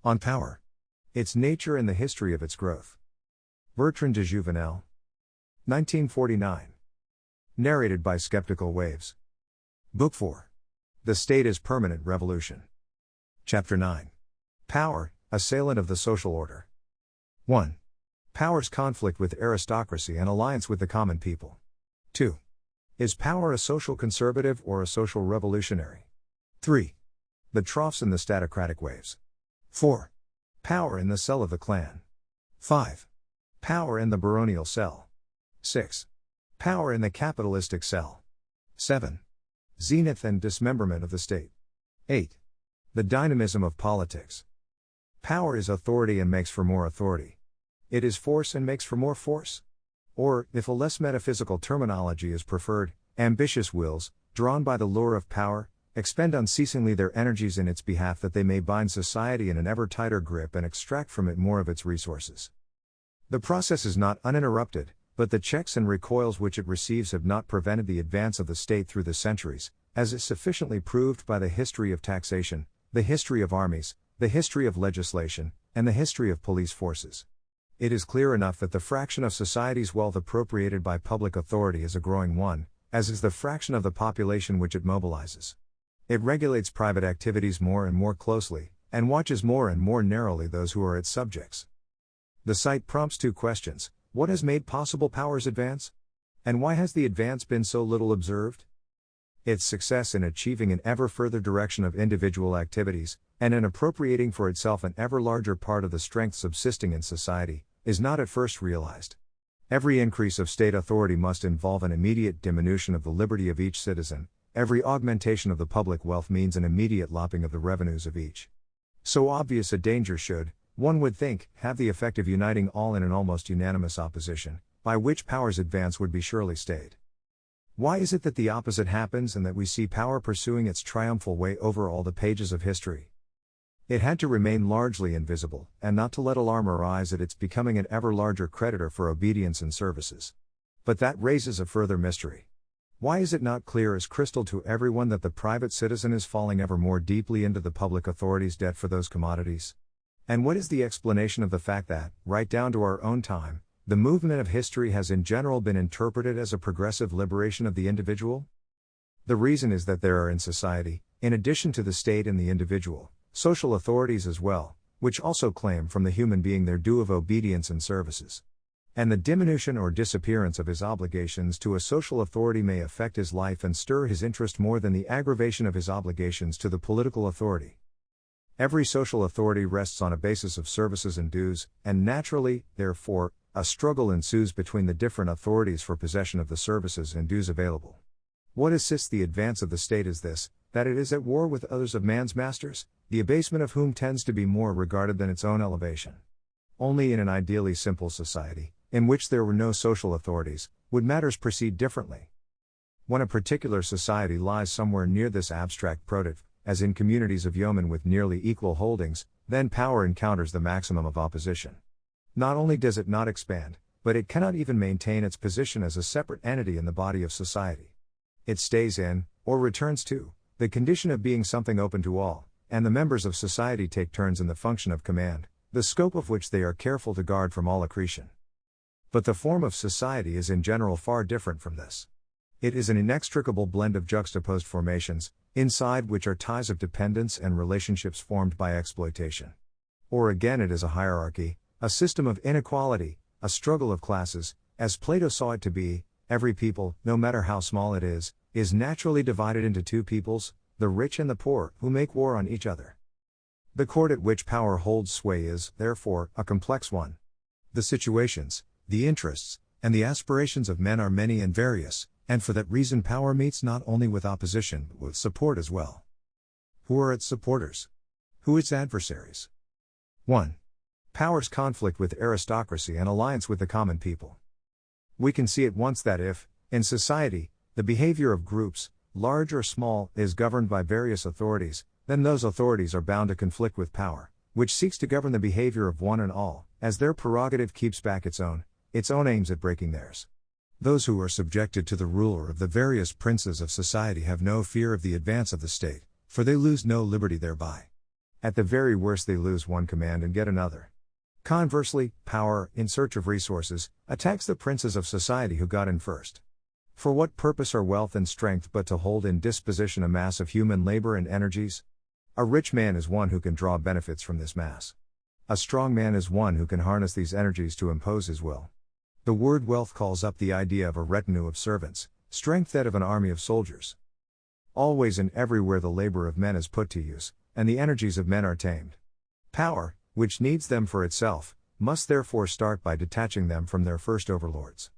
On power. Its nature and the history of its growth. Bertrand de Jouvenel. 1949. Narrated by Skeptical Waves. Book 4. The State is Permanent Revolution. Chapter 9. Power, Assailant of the Social Order. 1. Power's conflict with aristocracy and alliance with the common people. 2. Is power a social conservative or a social revolutionary? 3. The troughs in the statocratic waves. 4. Power in the cell of the clan. 5. Power in the baronial cell. 6. Power in the capitalistic cell. 7. Zenith and dismemberment of the state. 8. The dynamism of politics. Power is authority and makes for more authority. It is force and makes for more force. Or, if a less metaphysical terminology is preferred, ambitious wills, drawn by the lure of power, expend unceasingly their energies in its behalf that they may bind society in an ever tighter grip and extract from it more of its resources. The process is not uninterrupted, but the checks and recoils which it receives have not prevented the advance of the state through the centuries, as is sufficiently proved by the history of taxation, the history of armies, the history of legislation, and the history of police forces. It is clear enough that the fraction of society's wealth appropriated by public authority is a growing one, as is the fraction of the population which it mobilizes. It regulates private activities more and more closely, and watches more and more narrowly those who are its subjects. The sight prompts two questions: what has made possible power's advance? And why has the advance been so little observed? Its success in achieving an ever further direction of individual activities, and in appropriating for itself an ever larger part of the strength subsisting in society, is not at first realized. Every increase of state authority must involve an immediate diminution of the liberty of each citizen. Every augmentation of the public wealth means an immediate lopping of the revenues of each. So obvious a danger should, one would think, have the effect of uniting all in an almost unanimous opposition, by which power's advance would be surely stayed. Why is it that the opposite happens and that we see power pursuing its triumphal way over all the pages of history? It had to remain largely invisible, and not to let alarm arise at its becoming an ever larger creditor for obedience and services. But that raises a further mystery. Why is it not clear as crystal to everyone that the private citizen is falling ever more deeply into the public authority's debt for those commodities? And what is the explanation of the fact that, right down to our own time, the movement of history has in general been interpreted as a progressive liberation of the individual? The reason is that there are in society, in addition to the state and the individual, social authorities as well, which also claim from the human being their due of obedience and services. And the diminution or disappearance of his obligations to a social authority may affect his life and stir his interest more than the aggravation of his obligations to the political authority. Every social authority rests on a basis of services and dues, and naturally, therefore, a struggle ensues between the different authorities for possession of the services and dues available. What assists the advance of the state is this, that it is at war with others of man's masters, the abasement of whom tends to be more regarded than its own elevation. Only in an ideally simple society, in which there were no social authorities, would matters proceed differently. When a particular society lies somewhere near this abstract prototype, as in communities of yeomen with nearly equal holdings, then power encounters the maximum of opposition. Not only does it not expand, but it cannot even maintain its position as a separate entity in the body of society. It stays in, or returns to, the condition of being something open to all, and the members of society take turns in the function of command, the scope of which they are careful to guard from all accretion. But the form of society is in general far different from this. It is an inextricable blend of juxtaposed formations, inside which are ties of dependence and relationships formed by exploitation. Or again, it is a hierarchy, a system of inequality, a struggle of classes, as Plato saw it to be. Every people, no matter how small it is naturally divided into two peoples, the rich and the poor, who make war on each other. The court at which power holds sway is, therefore, a complex one. The situations, the interests, and the aspirations of men are many and various, and for that reason power meets not only with opposition but with support as well. Who are its supporters? Who its adversaries? 1. Power's conflict with aristocracy and alliance with the common people. We can see at once that if, in society, the behavior of groups, large or small, is governed by various authorities, then those authorities are bound to conflict with power, which seeks to govern the behavior of one and all, as their prerogative keeps back its own aims at breaking theirs. Those who are subjected to the ruler of the various princes of society have no fear of the advance of the state, for they lose no liberty thereby. At the very worst, they lose one command and get another. Conversely, power, in search of resources, attacks the princes of society who got in first. For what purpose are wealth and strength but to hold in disposition a mass of human labor and energies? A rich man is one who can draw benefits from this mass. A strong man is one who can harness these energies to impose his will. The word wealth calls up the idea of a retinue of servants, strength that of an army of soldiers. Always and everywhere the labor of men is put to use, and the energies of men are tamed. Power, which needs them for itself, must therefore start by detaching them from their first overlords.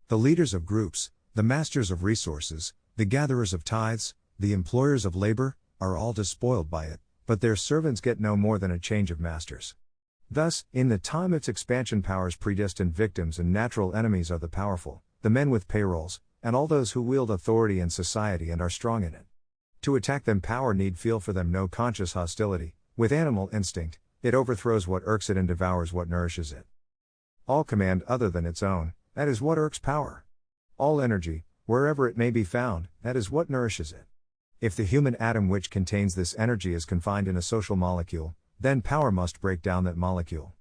The leaders of groups, the masters of resources, the gatherers of tithes, the employers of labor, are all despoiled by it, but their servants get no more than a change of masters. Thus, in the time its expansion, power's predestined victims and natural enemies are the powerful, the men with payrolls, and all those who wield authority in society and are strong in it. To attack them, power need feel for them no conscious hostility. With animal instinct, it overthrows what irks it and devours what nourishes it. All command other than its own, that is what irks power. All energy, wherever it may be found, that is what nourishes it. If the human atom which contains this energy is confined in a social molecule, then power must break down that molecule.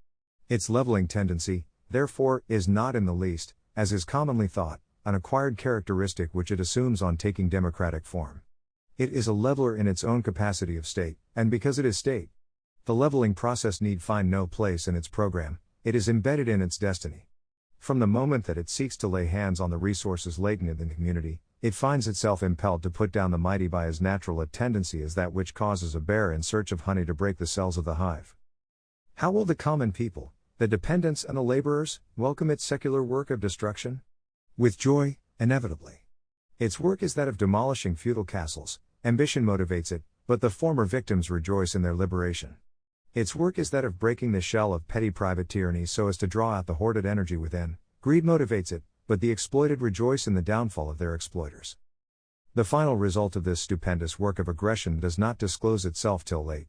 Its leveling tendency, therefore, is not in the least, as is commonly thought, an acquired characteristic which it assumes on taking democratic form. It is a leveler in its own capacity of state, and because it is state, the leveling process need find no place in its program, it is embedded in its destiny. From the moment that it seeks to lay hands on the resources latent in the community, it finds itself impelled to put down the mighty by as natural a tendency as that which causes a bear in search of honey to break the cells of the hive. How will the common people, the dependents and the laborers, welcome its secular work of destruction? With joy, inevitably. Its work is that of demolishing feudal castles. Ambition motivates it, but the former victims rejoice in their liberation. Its work is that of breaking the shell of petty private tyranny so as to draw out the hoarded energy within. Greed motivates it, but the exploited rejoice in the downfall of their exploiters. The final result of this stupendous work of aggression does not disclose itself till late.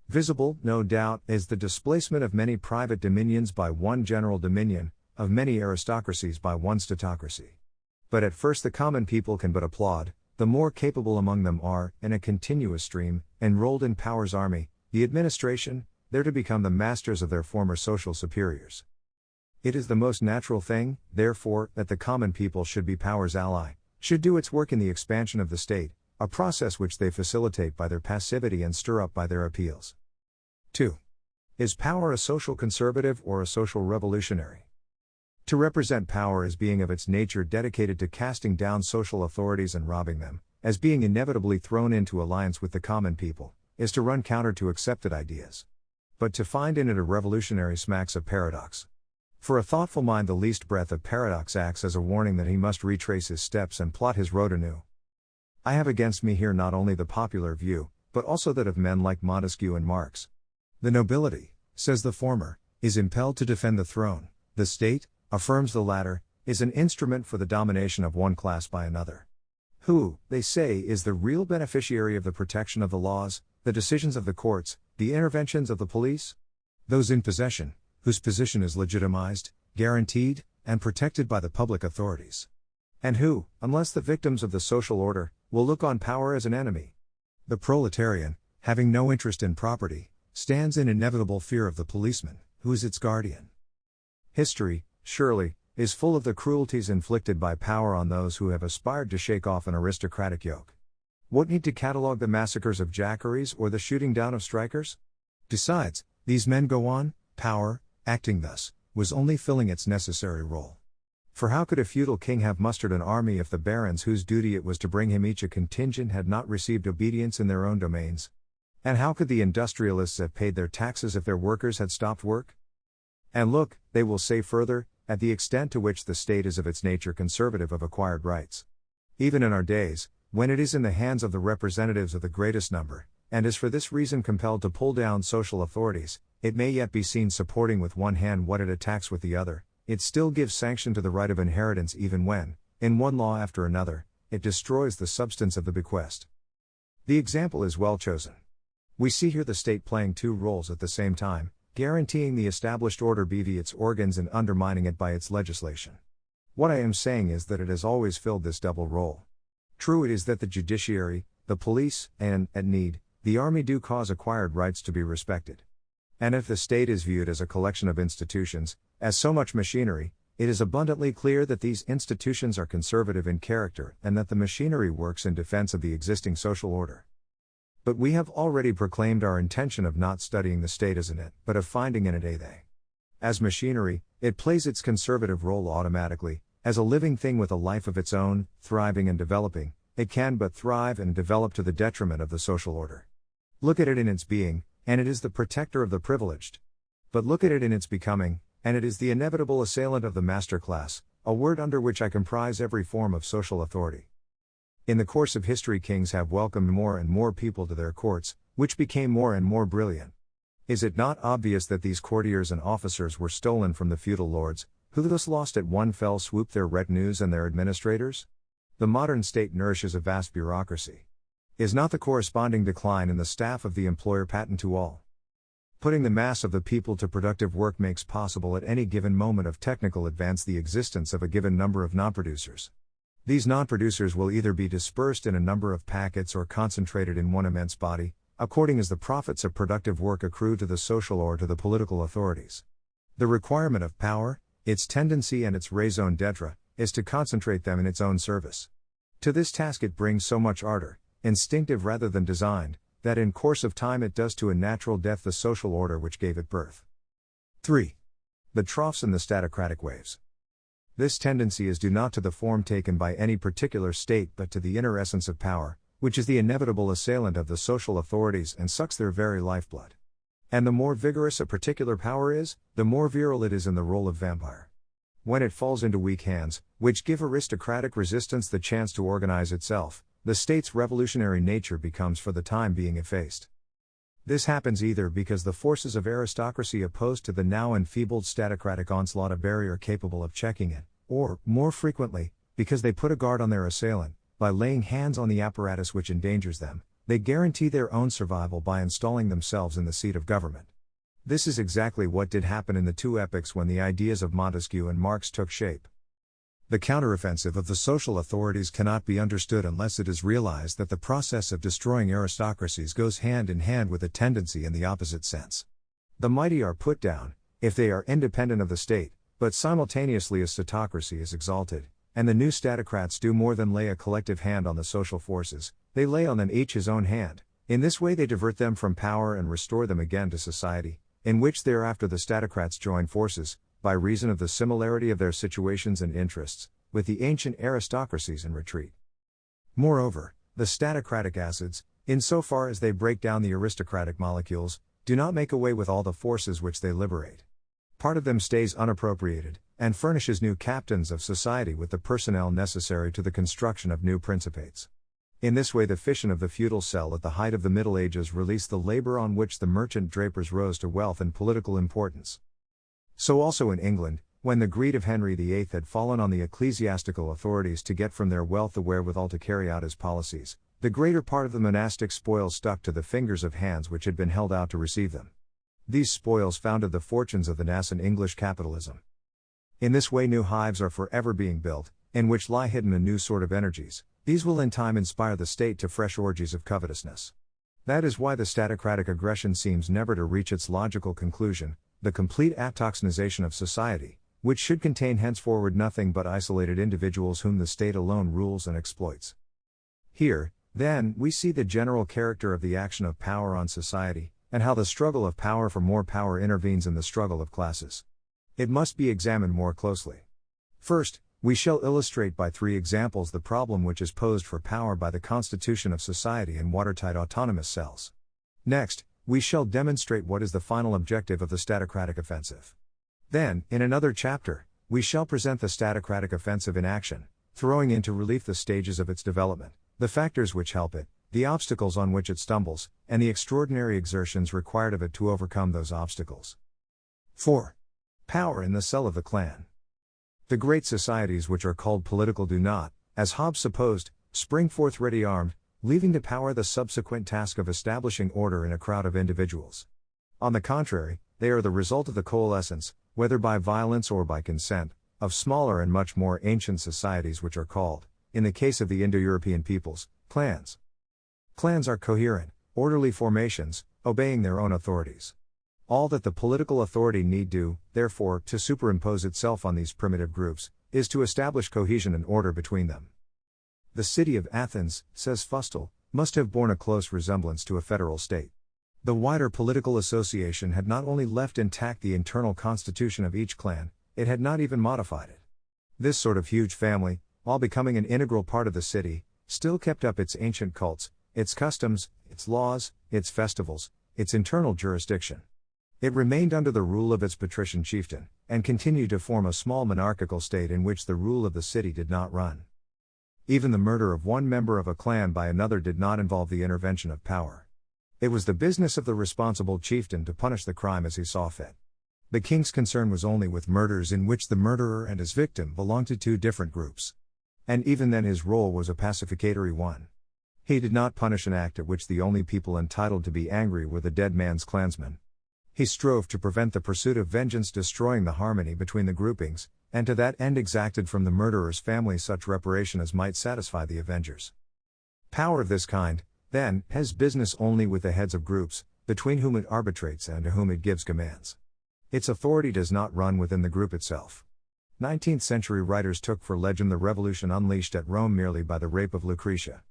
Visible, no doubt, is the displacement of many private dominions by one general dominion, of many aristocracies by one statocracy. But at first the common people can but applaud. The more capable among them are, in a continuous stream, enrolled in power's army, the administration, there to become the masters of their former social superiors. It is the most natural thing, therefore, that the common people should be power's ally, should do its work in the expansion of the state, a process which they facilitate by their passivity and stir up by their appeals. 2. Is power a social conservative or a social revolutionary? To represent power as being of its nature dedicated to casting down social authorities and robbing them, as being inevitably thrown into alliance with the common people, is to run counter to accepted ideas. But to find in it a revolutionary smacks of paradox. For a thoughtful mind, the least breath of paradox acts as a warning that he must retrace his steps and plot his road anew. I have against me here not only the popular view, but also that of men like Montesquieu and Marx. The nobility, says the former, is impelled to defend the throne. The state, affirms the latter, is an instrument for the domination of one class by another. Who, they say, is the real beneficiary of the protection of the laws, the decisions of the courts, the interventions of the police? Those in possession, whose position is legitimized, guaranteed, and protected by the public authorities. And who, unless the victims of the social order, will look on power as an enemy. The proletarian, having no interest in property, stands in inevitable fear of the policeman, who is its guardian. History, surely, is full of the cruelties inflicted by power on those who have aspired to shake off an aristocratic yoke. What need to catalogue the massacres of jackeries or the shooting down of strikers? Besides, these men go on, power, acting thus, was only filling its necessary role. For how could a feudal king have mustered an army if the barons whose duty it was to bring him each a contingent had not received obedience in their own domains? And how could the industrialists have paid their taxes if their workers had stopped work? And look, they will say further, at the extent to which the state is of its nature conservative of acquired rights. Even in our days, when it is in the hands of the representatives of the greatest number, and is for this reason compelled to pull down social authorities, it may yet be seen supporting with one hand what it attacks with the other. It still gives sanction to the right of inheritance even when, in one law after another, it destroys the substance of the bequest. The example is well chosen. We see here the state playing two roles at the same time, guaranteeing the established order via its organs and undermining it by its legislation. What I am saying is that it has always filled this double role. True it is that the judiciary, the police, and, at need, the army do cause acquired rights to be respected. And if the state is viewed as a collection of institutions, as so much machinery, it is abundantly clear that these institutions are conservative in character and that the machinery works in defense of the existing social order. But we have already proclaimed our intention of not studying the state as an it, but of finding in it a they. As machinery, it plays its conservative role automatically. As a living thing with a life of its own, thriving and developing, it can but thrive and develop to the detriment of the social order. Look at it in its being, and it is the protector of the privileged. But look at it in its becoming, and it is the inevitable assailant of the master class, a word under which I comprise every form of social authority. In the course of history, kings have welcomed more and more people to their courts, which became more and more brilliant. Is it not obvious that these courtiers and officers were stolen from the feudal lords, who thus lost at one fell swoop their retinues and their administrators? The modern state nourishes a vast bureaucracy. Is not the corresponding decline in the staff of the employer patent to all? Putting the mass of the people to productive work makes possible at any given moment of technical advance the existence of a given number of non-producers. These non-producers will either be dispersed in a number of packets or concentrated in one immense body, according as the profits of productive work accrue to the social or to the political authorities. The requirement of power, its tendency and its raison d'etre, is to concentrate them in its own service. To this task it brings so much ardor, instinctive rather than designed, that in course of time it does to a natural death the social order which gave it birth. 3. The troughs and the statocratic waves. This tendency is due not to the form taken by any particular state but to the inner essence of power, which is the inevitable assailant of the social authorities and sucks their very lifeblood. And the more vigorous a particular power is, the more virile it is in the role of vampire. When it falls into weak hands, which give aristocratic resistance the chance to organize itself, the state's revolutionary nature becomes for the time being effaced. This happens either because the forces of aristocracy opposed to the now enfeebled statocratic onslaught a barrier capable of checking it, or, more frequently, because they put a guard on their assailant. By laying hands on the apparatus which endangers them, they guarantee their own survival by installing themselves in the seat of government. This is exactly what did happen in the two epochs when the ideas of Montesquieu and Marx took shape. The counteroffensive of the social authorities cannot be understood unless it is realized that the process of destroying aristocracies goes hand in hand with a tendency in the opposite sense. The mighty are put down, if they are independent of the state, but simultaneously a statocracy is exalted, and the new statocrats do more than lay a collective hand on the social forces, they lay on them each his own hand. In this way they divert them from power and restore them again to society, in which thereafter the statocrats join forces, by reason of the similarity of their situations and interests, with the ancient aristocracies in retreat. Moreover, the statocratic acids, in so far as they break down the aristocratic molecules, do not make away with all the forces which they liberate. Part of them stays unappropriated, and furnishes new captains of society with the personnel necessary to the construction of new principates. In this way the fission of the feudal cell at the height of the Middle Ages released the labor on which the merchant drapers rose to wealth and political importance. So also in England, when the greed of Henry VIII had fallen on the ecclesiastical authorities to get from their wealth the wherewithal to carry out his policies, the greater part of the monastic spoils stuck to the fingers of hands which had been held out to receive them. These spoils founded the fortunes of the nascent English capitalism. In this way new hives are forever being built, in which lie hidden a new sort of energies. These will in time inspire the state to fresh orgies of covetousness. That is why the statocratic aggression seems never to reach its logical conclusion, the complete atoxinization of society, which should contain henceforward nothing but isolated individuals whom the state alone rules and exploits. Here, then, we see the general character of the action of power on society, and how the struggle of power for more power intervenes in the struggle of classes. It must be examined more closely. First, we shall illustrate by 3 examples the problem which is posed for power by the constitution of society in watertight autonomous cells. Next, we shall demonstrate what is the final objective of the statocratic offensive. Then, in another chapter, we shall present the statocratic offensive in action, throwing into relief the stages of its development, the factors which help it, the obstacles on which it stumbles, and the extraordinary exertions required of it to overcome those obstacles. 4. Power in the cell of the clan. The great societies which are called political do not, as Hobbes supposed, spring forth ready armed, leaving to power the subsequent task of establishing order in a crowd of individuals. On the contrary, they are the result of the coalescence, whether by violence or by consent, of smaller and much more ancient societies which are called, in the case of the Indo-European peoples, clans. Clans are coherent, Orderly formations, obeying their own authorities. All that the political authority need do, therefore, to superimpose itself on these primitive groups, is to establish cohesion and order between them. The city of Athens, says Fustel, must have borne a close resemblance to a federal state. The wider political association had not only left intact the internal constitution of each clan, it had not even modified it. This sort of huge family, while becoming an integral part of the city, still kept up its ancient cults, its customs, its laws, its festivals, its internal jurisdiction. It remained under the rule of its patrician chieftain, and continued to form a small monarchical state in which the rule of the city did not run. Even the murder of one member of a clan by another did not involve the intervention of power. It was the business of the responsible chieftain to punish the crime as he saw fit. The king's concern was only with murders in which the murderer and his victim belonged to two different groups. And even then his role was a pacificatory one. He did not punish an act at which the only people entitled to be angry were the dead man's clansmen. He strove to prevent the pursuit of vengeance destroying the harmony between the groupings, and to that end exacted from the murderer's family such reparation as might satisfy the avengers. Power of this kind, then, has business only with the heads of groups, between whom it arbitrates and to whom it gives commands. Its authority does not run within the group itself. 19th-century writers took for legend the revolution unleashed at Rome merely by the rape of Lucretia.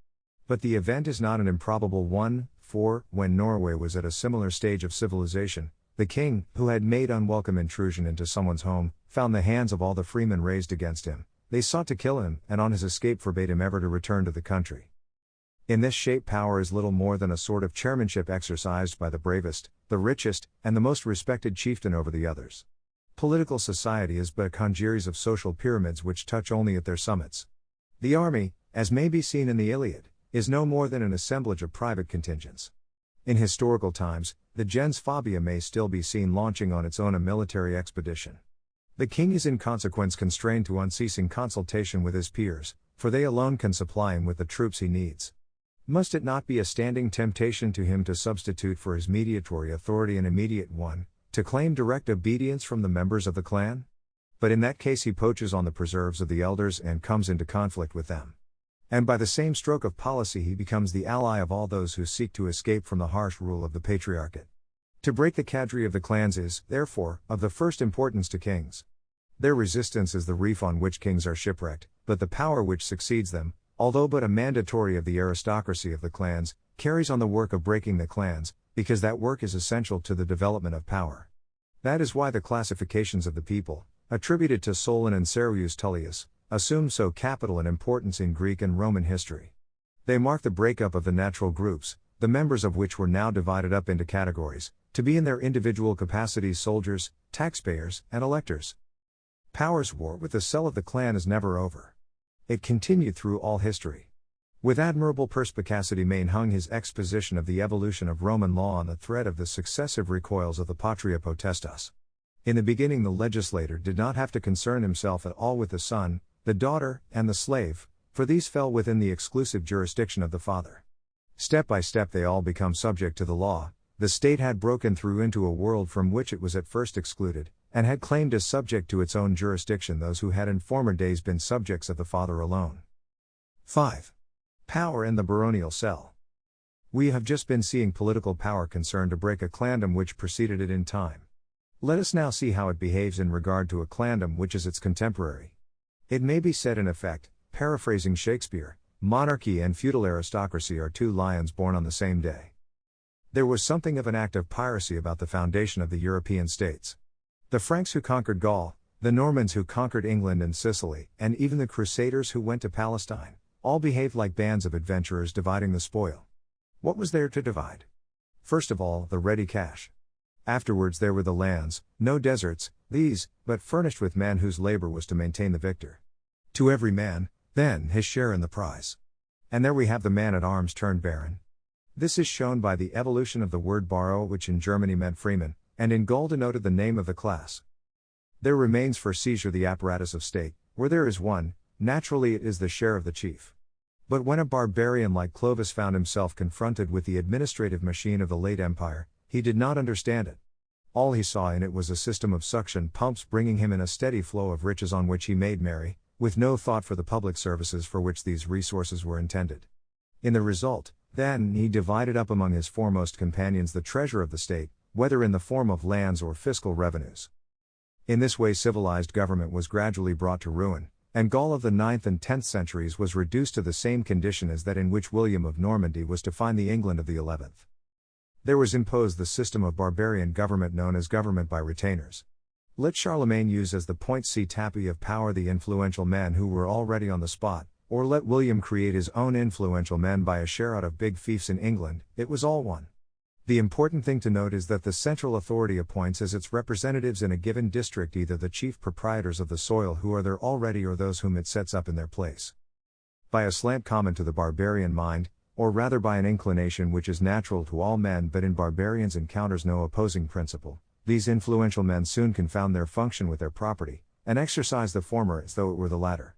But the event is not an improbable one, for, when Norway was at a similar stage of civilization, the king, who had made unwelcome intrusion into someone's home, found the hands of all the freemen raised against him. They sought to kill him, and on his escape forbade him ever to return to the country. In this shape power is little more than a sort of chairmanship exercised by the bravest, the richest, and the most respected chieftain over the others. Political society is but a congeries of social pyramids which touch only at their summits. The army, as may be seen in the Iliad, is no more than an assemblage of private contingents. In historical times, the gens Fabia may still be seen launching on its own a military expedition. The king is in consequence constrained to unceasing consultation with his peers, for they alone can supply him with the troops he needs. Must it not be a standing temptation to him to substitute for his mediatory authority an immediate one, to claim direct obedience from the members of the clan? But in that case he poaches on the preserves of the elders and comes into conflict with them. And by the same stroke of policy he becomes the ally of all those who seek to escape from the harsh rule of the patriarchate. To break the cadre of the clans is, therefore, of the first importance to kings. Their resistance is the reef on which kings are shipwrecked, but the power which succeeds them, although but a mandatory of the aristocracy of the clans, carries on the work of breaking the clans, because that work is essential to the development of power. That is why the classifications of the people, attributed to Solon and Servius Tullius, assume so capital an importance in Greek and Roman history. They mark the breakup of the natural groups, the members of which were now divided up into categories, to be in their individual capacities soldiers, taxpayers, and electors. Power's war with the cell of the clan is never over. It continued through all history. With admirable perspicacity Maine hung his exposition of the evolution of Roman law on the thread of the successive recoils of the patria potestas. In the beginning the legislator did not have to concern himself at all with the son, the daughter, and the slave, for these fell within the exclusive jurisdiction of the father. Step by step they all become subject to the law. The state had broken through into a world from which it was at first excluded, and had claimed as subject to its own jurisdiction those who had in former days been subjects of the father alone. 5. Power in the baronial cell. We have just been seeing political power concerned to break a clandom which preceded it in time. Let us now see how it behaves in regard to a clandom which is its contemporary. It may be said in effect, paraphrasing Shakespeare, monarchy and feudal aristocracy are two lions born on the same day. There was something of an act of piracy about the foundation of the European states. The Franks who conquered Gaul, the Normans who conquered England and Sicily, and even the Crusaders who went to Palestine, all behaved like bands of adventurers dividing the spoil. What was there to divide? First of all, the ready cash. Afterwards there were the lands, no deserts, these, but furnished with men whose labor was to maintain the victor. To every man, then, his share in the prize. And there we have the man-at-arms turned baron. This is shown by the evolution of the word baro, which in Germany meant freeman, and in Gaul denoted the name of the class. There remains for seizure the apparatus of state, where there is one, naturally it is the share of the chief. But when a barbarian like Clovis found himself confronted with the administrative machine of the late empire, he did not understand it. All he saw in it was a system of suction pumps bringing him in a steady flow of riches on which he made merry, with no thought for the public services for which these resources were intended. In the result, Then, he divided up among his foremost companions the treasure of the state, whether in the form of lands or fiscal revenues. In this way civilized government was gradually brought to ruin, and Gaul of the 9th and 10th centuries was reduced to the same condition as that in which William of Normandy was to find the England of the 11th. There was imposed the system of barbarian government known as government by retainers. Let Charlemagne use as the point C-tapis of power the influential men who were already on the spot, or let William create his own influential men by a share out of big fiefs in England, it was all one. The important thing to note is that the central authority appoints as its representatives in a given district either the chief proprietors of the soil who are there already or those whom it sets up in their place. By a slant common to the barbarian mind, or rather by an inclination which is natural to all men but in barbarians encounters no opposing principle, these influential men soon confound their function with their property, and exercise the former as though it were the latter.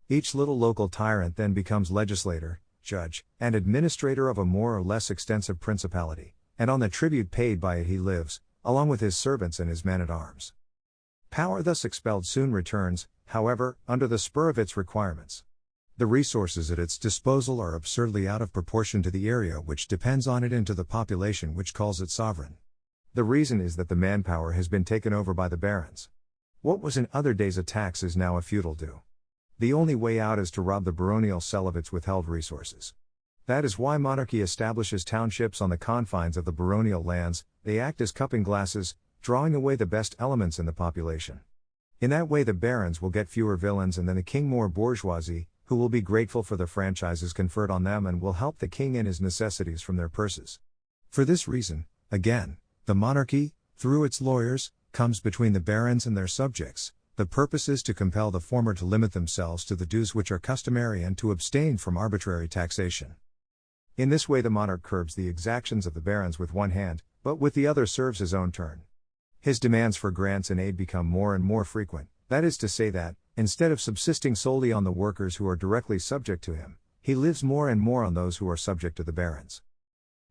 Each little local tyrant then becomes legislator, judge, and administrator of a more or less extensive principality, and on the tribute paid by it he lives, along with his servants and his men-at-arms. Power thus expelled soon returns, however, under the spur of its requirements. The resources at its disposal are absurdly out of proportion to the area which depends on it and to the population which calls it sovereign. The reason is that the manpower has been taken over by the barons. What was in other days a tax is now a feudal due. The only way out is to rob the baronial cell of its withheld resources. That is why monarchy establishes townships on the confines of the baronial lands. They act as cupping glasses, drawing away the best elements in the population. In that way the barons will get fewer villains and then the king more bourgeoisie, who will be grateful for the franchises conferred on them and will help the king in his necessities from their purses. For this reason, again, the monarchy, through its lawyers, comes between the barons and their subjects. The purpose is to compel the former to limit themselves to the dues which are customary and to abstain from arbitrary taxation. In this way the monarch curbs the exactions of the barons with one hand, but with the other serves his own turn. His demands for grants and aid become more and more frequent, that is to say that, instead of subsisting solely on the workers who are directly subject to him, he lives more and more on those who are subject to the barons.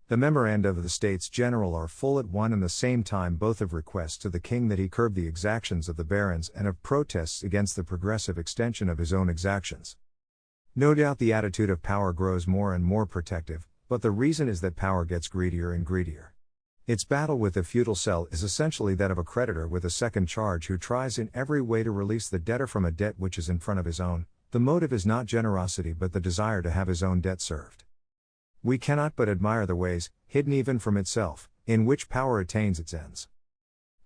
The memoranda of the States General are full at one and the same time both of requests to the king that he curb the exactions of the barons and of protests against the progressive extension of his own exactions. No doubt the attitude of power grows more and more protective, but the reason is that power gets greedier and greedier. Its battle with the feudal cell is essentially that of a creditor with a second charge who tries in every way to release the debtor from a debt which is in front of his own. The motive is not generosity but the desire to have his own debt served. We cannot but admire the ways, hidden even from itself, in which power attains its ends.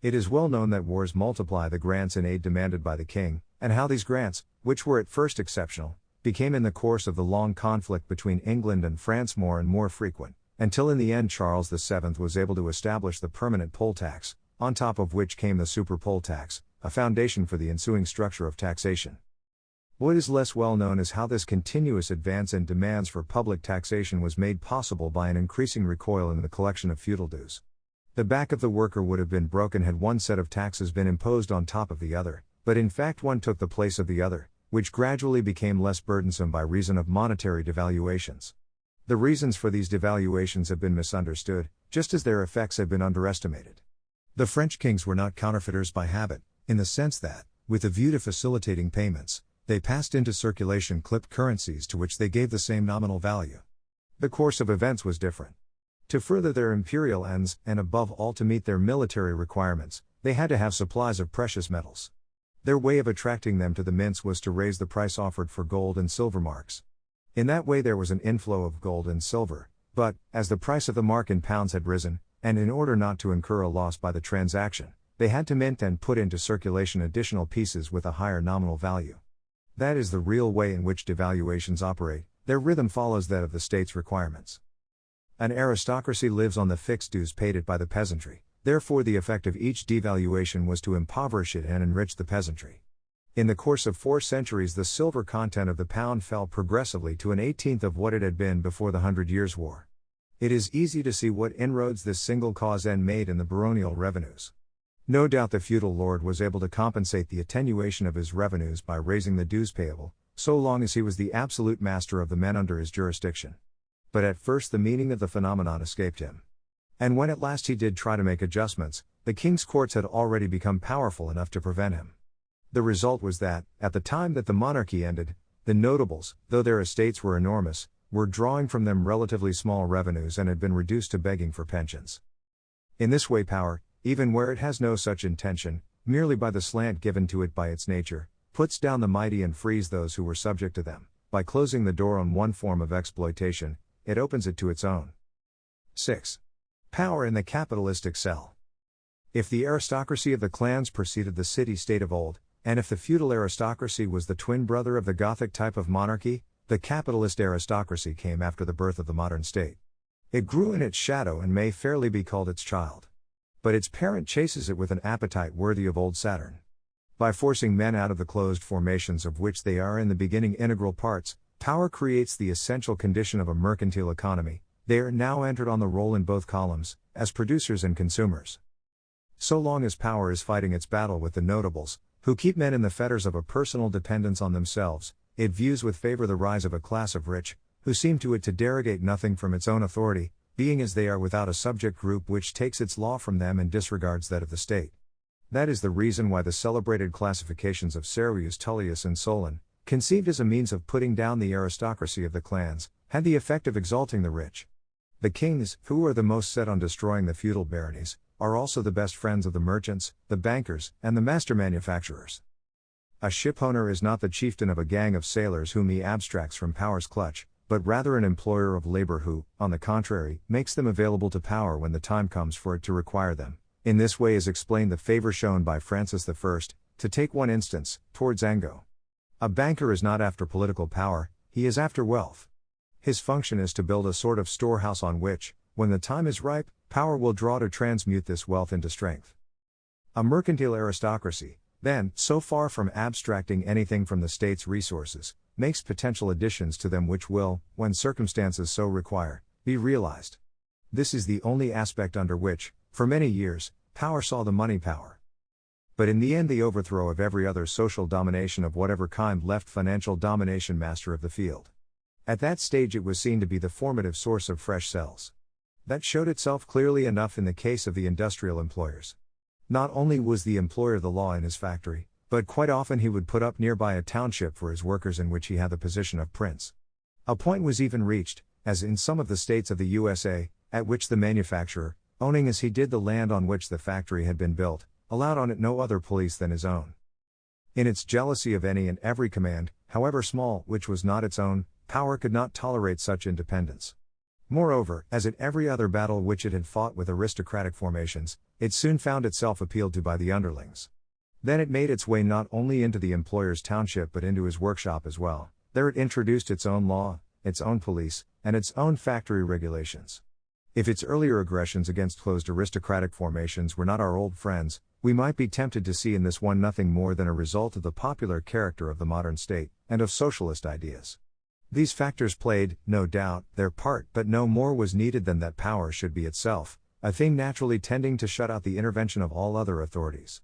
It is well known that wars multiply the grants and aid demanded by the king, and how these grants, which were at first exceptional, became in the course of the long conflict between England and France more and more frequent, until in the end Charles VII was able to establish the permanent poll tax, on top of which came the super poll tax, a foundation for the ensuing structure of taxation. What is less well known is how this continuous advance in demands for public taxation was made possible by an increasing recoil in the collection of feudal dues. The back of the worker would have been broken had one set of taxes been imposed on top of the other, but in fact one took the place of the other, which gradually became less burdensome by reason of monetary devaluations. The reasons for these devaluations have been misunderstood, just as their effects have been underestimated. The French kings were not counterfeiters by habit, in the sense that, with a view to facilitating payments, they passed into circulation clipped currencies to which they gave the same nominal value. The course of events was different. To further their imperial ends, and above all to meet their military requirements, they had to have supplies of precious metals. Their way of attracting them to the mints was to raise the price offered for gold and silver marks. In that way there was an inflow of gold and silver, but, as the price of the mark in pounds had risen, and in order not to incur a loss by the transaction, they had to mint and put into circulation additional pieces with a higher nominal value. That is the real way in which devaluations operate. Their rhythm follows that of the state's requirements. An aristocracy lives on the fixed dues paid it by the peasantry, therefore the effect of each devaluation was to impoverish it and enrich the peasantry. In the course of 4 centuries the silver content of the pound fell progressively to an 1/18 of what it had been before the 100 Years' War. It is easy to see what inroads this single cause made in the baronial revenues. No doubt the feudal lord was able to compensate the attenuation of his revenues by raising the dues payable, so long as he was the absolute master of the men under his jurisdiction. But at first the meaning of the phenomenon escaped him. And when at last he did try to make adjustments, the king's courts had already become powerful enough to prevent him. The result was that, at the time that the monarchy ended, the notables, though their estates were enormous, were drawing from them relatively small revenues and had been reduced to begging for pensions. In this way, power, even where it has no such intention, merely by the slant given to it by its nature, puts down the mighty and frees those who were subject to them. By closing the door on one form of exploitation, it opens it to its own. 6. Power in the capitalistic cell. If the aristocracy of the clans preceded the city-state of old, and if the feudal aristocracy was the twin brother of the Gothic type of monarchy, the capitalist aristocracy came after the birth of the modern state. It grew in its shadow and may fairly be called its child. But its parent chases it with an appetite worthy of old Saturn. By forcing men out of the closed formations of which they are in the beginning integral parts, power creates the essential condition of a mercantile economy. They are now entered on the roll in both columns, as producers and consumers. So long as power is fighting its battle with the notables, who keep men in the fetters of a personal dependence on themselves, it views with favor the rise of a class of rich, who seem to it to derogate nothing from its own authority, being as they are without a subject group which takes its law from them and disregards that of the state. That is the reason why the celebrated classifications of Servius Tullius and Solon, conceived as a means of putting down the aristocracy of the clans, had the effect of exalting the rich. The kings, who are the most set on destroying the feudal baronies, are also the best friends of the merchants, the bankers, and the master manufacturers. A shipowner is not the chieftain of a gang of sailors whom he abstracts from power's clutch, but rather an employer of labor who, on the contrary, makes them available to power when the time comes for it to require them. In this way is explained the favor shown by Francis I, to take one instance, towards Angot. A banker is not after political power, he is after wealth. His function is to build a sort of storehouse on which, when the time is ripe, power will draw to transmute this wealth into strength. A mercantile aristocracy, then, so far from abstracting anything from the state's resources, makes potential additions to them which will, when circumstances so require, be realized. This is the only aspect under which, for many years, power saw the money power. But in the end, the overthrow of every other social domination of whatever kind left financial domination master of the field. At that stage it was seen to be the formative source of fresh cells. That showed itself clearly enough in the case of the industrial employers. Not only was the employer the law in his factory, but quite often he would put up nearby a township for his workers in which he had the position of prince. A point was even reached, as in some of the states of the USA, at which the manufacturer, owning as he did the land on which the factory had been built, allowed on it no other police than his own. In its jealousy of any and every command, however small, which was not its own, power could not tolerate such independence. Moreover, as in every other battle which it had fought with aristocratic formations, it soon found itself appealed to by the underlings. Then it made its way not only into the employer's township but into his workshop as well. There it introduced its own law, its own police, and its own factory regulations. If its earlier aggressions against closed aristocratic formations were not our old friends, we might be tempted to see in this one nothing more than a result of the popular character of the modern state, and of socialist ideas. These factors played, no doubt, their part, but no more was needed than that power should be itself, a thing naturally tending to shut out the intervention of all other authorities.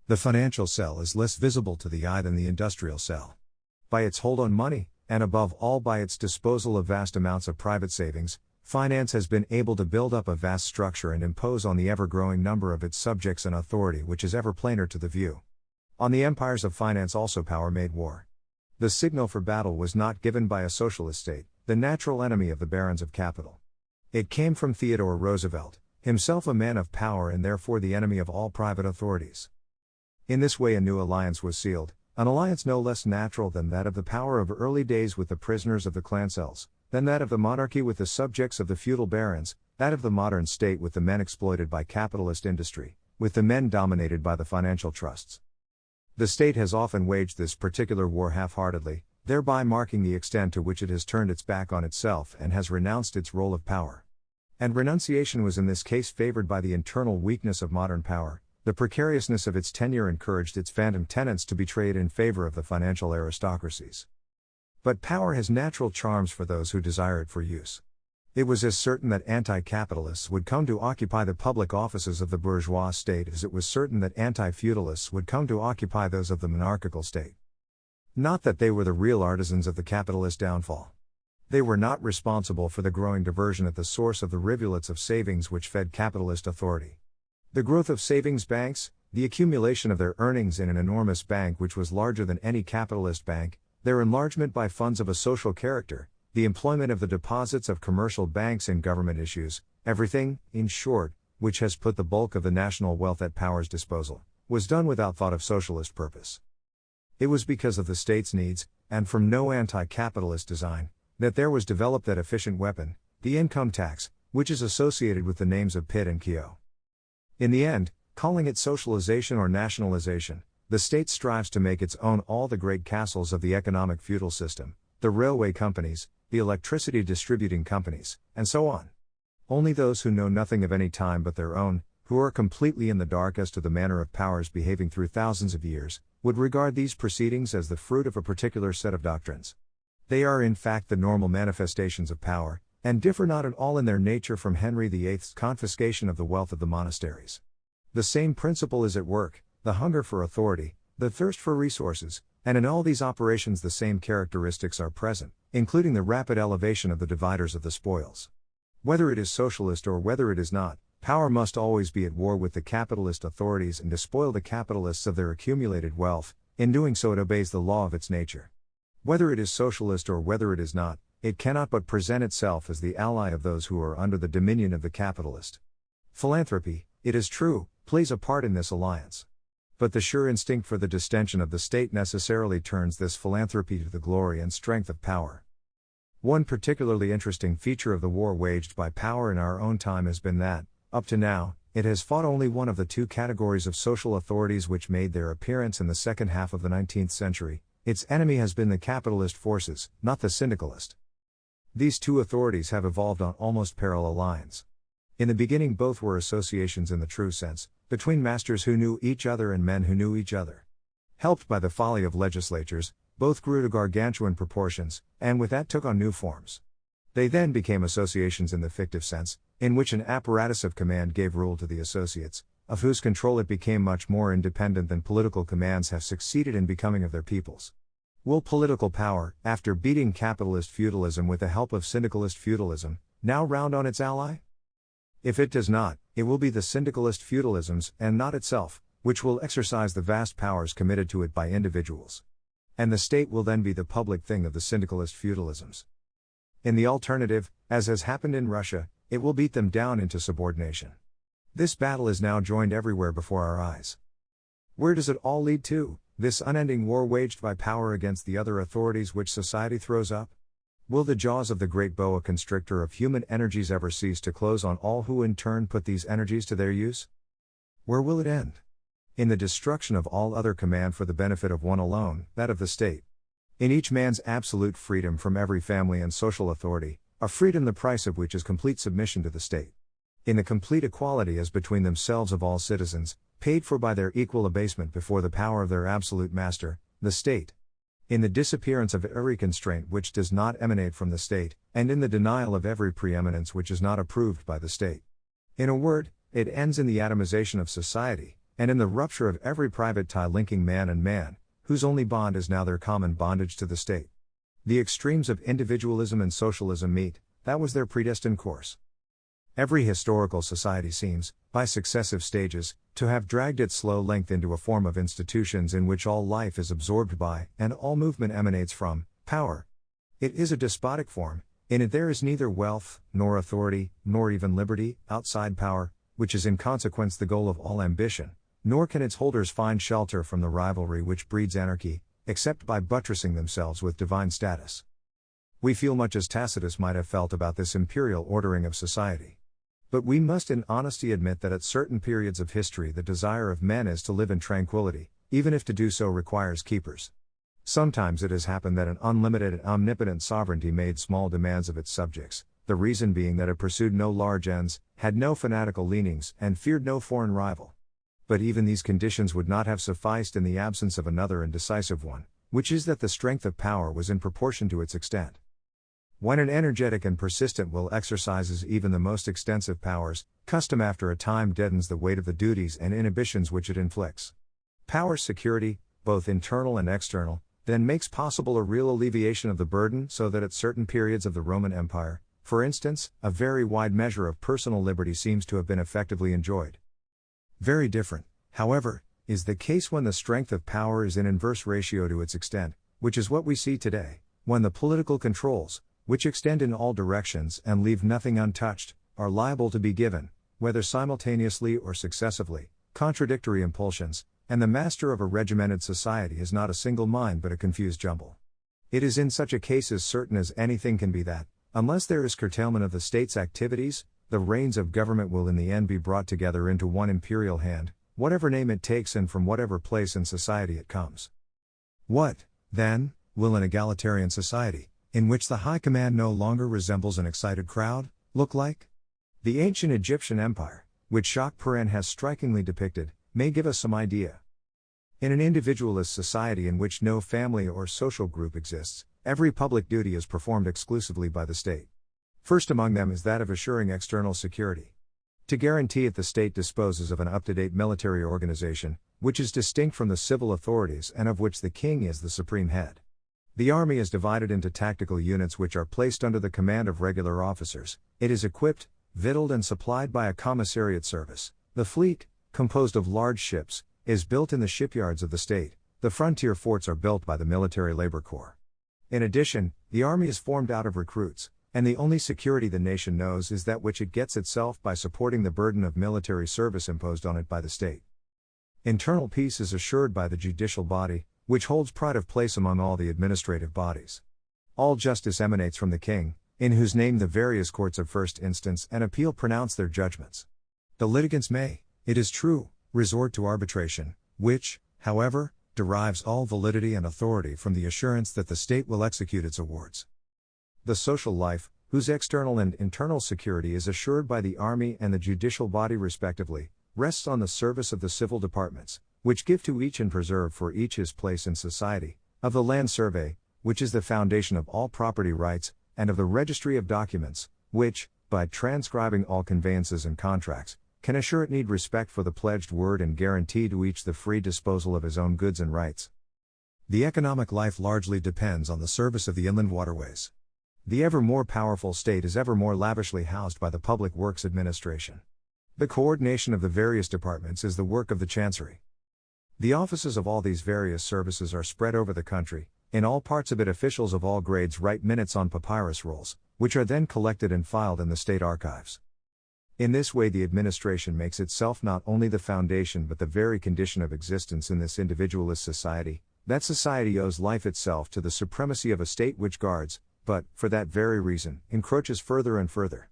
The financial cell is less visible to the eye than the industrial cell. By its hold on money, and above all by its disposal of vast amounts of private savings, finance has been able to build up a vast structure and impose on the ever-growing number of its subjects an authority which is ever plainer to the view. On the empires of finance also power made war. The signal for battle was not given by a socialist state, the natural enemy of the barons of capital. It came from Theodore Roosevelt, himself a man of power and therefore the enemy of all private authorities. In this way a new alliance was sealed, an alliance no less natural than that of the power of early days with the prisoners of the clan cells, than that of the monarchy with the subjects of the feudal barons, that of the modern state with the men exploited by capitalist industry, with the men dominated by the financial trusts. The state has often waged this particular war half-heartedly, thereby marking the extent to which it has turned its back on itself and has renounced its role of power. And renunciation was in this case favored by the internal weakness of modern power. The precariousness of its tenure encouraged its phantom tenants to betray it in favor of the financial aristocracies. But power has natural charms for those who desire it for use. It was as certain that anti-capitalists would come to occupy the public offices of the bourgeois state as it was certain that anti-feudalists would come to occupy those of the monarchical state. Not that they were the real artisans of the capitalist downfall. They were not responsible for the growing diversion at the source of the rivulets of savings which fed capitalist authority. The growth of savings banks, the accumulation of their earnings in an enormous bank which was larger than any capitalist bank, their enlargement by funds of a social character, the employment of the deposits of commercial banks in government issues, everything, in short, which has put the bulk of the national wealth at power's disposal, was done without thought of socialist purpose. It was because of the state's needs, and from no anti-capitalist design, that there was developed that efficient weapon, the income tax, which is associated with the names of Pitt and Keogh. In the end, calling it socialization or nationalization, the state strives to make its own all the great castles of the economic feudal system, the railway companies, the electricity distributing companies, and so on. Only those who know nothing of any time but their own, who are completely in the dark as to the manner of powers behaving through thousands of years, would regard these proceedings as the fruit of a particular set of doctrines. They are in fact the normal manifestations of power, and differ not at all in their nature from Henry VIII's confiscation of the wealth of the monasteries. The same principle is at work, the hunger for authority, the thirst for resources, and in all these operations the same characteristics are present, including the rapid elevation of the dividers of the spoils. Whether it is socialist or whether it is not, power must always be at war with the capitalist authorities and despoil the capitalists of their accumulated wealth. In doing so it obeys the law of its nature. Whether it is socialist or whether it is not, it cannot but present itself as the ally of those who are under the dominion of the capitalist. Philanthropy, it is true, plays a part in this alliance. But the sure instinct for the distension of the state necessarily turns this philanthropy to the glory and strength of power. One particularly interesting feature of the war waged by power in our own time has been that, up to now, it has fought only one of the two categories of social authorities which made their appearance in the second half of the 19th century. Its enemy has been the capitalist forces, not the syndicalist. These two authorities have evolved on almost parallel lines. In the beginning both were associations in the true sense, between masters who knew each other and men who knew each other. Helped by the folly of legislatures, both grew to gargantuan proportions, and with that took on new forms. They then became associations in the fictive sense, in which an apparatus of command gave rule to the associates, of whose control it became much more independent than political commands have succeeded in becoming of their peoples. Will political power, after beating capitalist feudalism with the help of syndicalist feudalism, now round on its ally? If it does not, it will be the syndicalist feudalisms, and not itself, which will exercise the vast powers committed to it by individuals. And the state will then be the public thing of the syndicalist feudalisms. In the alternative, as has happened in Russia, it will beat them down into subordination. This battle is now joined everywhere before our eyes. Where does it all lead to, this unending war waged by power against the other authorities which society throws up? Will the jaws of the great boa constrictor of human energies ever cease to close on all who in turn put these energies to their use? Where will it end? In the destruction of all other command for the benefit of one alone, that of the state. In each man's absolute freedom from every family and social authority, a freedom the price of which is complete submission to the state. In the complete equality as between themselves of all citizens, paid for by their equal abasement before the power of their absolute master, the state. In the disappearance of every constraint which does not emanate from the state, and in the denial of every preeminence which is not approved by the state. In a word, it ends in the atomization of society, and in the rupture of every private tie linking man and man, whose only bond is now their common bondage to the state. The extremes of individualism and socialism meet, that was their predestined course. Every historical society seems, by successive stages, to have dragged its slow length into a form of institutions in which all life is absorbed by, and all movement emanates from, power. It is a despotic form, in it there is neither wealth, nor authority, nor even liberty, outside power, which is in consequence the goal of all ambition, nor can its holders find shelter from the rivalry which breeds anarchy, except by buttressing themselves with divine status. We feel much as Tacitus might have felt about this imperial ordering of society. But we must in honesty admit that at certain periods of history the desire of men is to live in tranquility, even if to do so requires keepers. Sometimes it has happened that an unlimited and omnipotent sovereignty made small demands of its subjects, the reason being that it pursued no large ends, had no fanatical leanings, and feared no foreign rival. But even these conditions would not have sufficed in the absence of another and decisive one, which is that the strength of power was in proportion to its extent. When an energetic and persistent will exercises even the most extensive powers, custom after a time deadens the weight of the duties and inhibitions which it inflicts. Power's security, both internal and external, then makes possible a real alleviation of the burden so that at certain periods of the Roman Empire, for instance, a very wide measure of personal liberty seems to have been effectively enjoyed. Very different, however, is the case when the strength of power is in inverse ratio to its extent, which is what we see today, when the political controls, which extend in all directions and leave nothing untouched, are liable to be given, whether simultaneously or successively, contradictory impulsions, and the master of a regimented society is not a single mind but a confused jumble. It is in such a case as certain as anything can be that, unless there is curtailment of the state's activities, the reins of government will in the end be brought together into one imperial hand, whatever name it takes and from whatever place in society it comes. What, then, will an egalitarian society, in which the high command no longer resembles an excited crowd, look like? The ancient Egyptian empire, which Jacques Perrin has strikingly depicted, may give us some idea. In an individualist society in which no family or social group exists, every public duty is performed exclusively by the state. First among them is that of assuring external security. To guarantee it, the state disposes of an up-to-date military organization, which is distinct from the civil authorities and of which the king is the supreme head. The army is divided into tactical units which are placed under the command of regular officers. It is equipped, victualled and supplied by a commissariat service. The fleet, composed of large ships, is built in the shipyards of the state. The frontier forts are built by the military labor corps. In addition, the army is formed out of recruits, and the only security the nation knows is that which it gets itself by supporting the burden of military service imposed on it by the state. Internal peace is assured by the judicial body, which holds pride of place among all the administrative bodies. All justice emanates from the king, in whose name the various courts of first instance and appeal pronounce their judgments. The litigants may, it is true, resort to arbitration, which, however, derives all validity and authority from the assurance that the state will execute its awards. The social life, whose external and internal security is assured by the army and the judicial body respectively, rests on the service of the civil departments, which give to each and preserve for each his place in society, of the land survey, which is the foundation of all property rights, and of the registry of documents, which, by transcribing all conveyances and contracts, can assure it need respect for the pledged word and guarantee to each the free disposal of his own goods and rights. The economic life largely depends on the service of the inland waterways. The ever more powerful state is ever more lavishly housed by the Public Works Administration. The coordination of the various departments is the work of the Chancery. The offices of all these various services are spread over the country. In all parts of it, officials of all grades write minutes on papyrus rolls, which are then collected and filed in the state archives. In this way, the administration makes itself not only the foundation but the very condition of existence in this individualist society. That society owes life itself to the supremacy of a state which guards, but, for that very reason, encroaches further and further.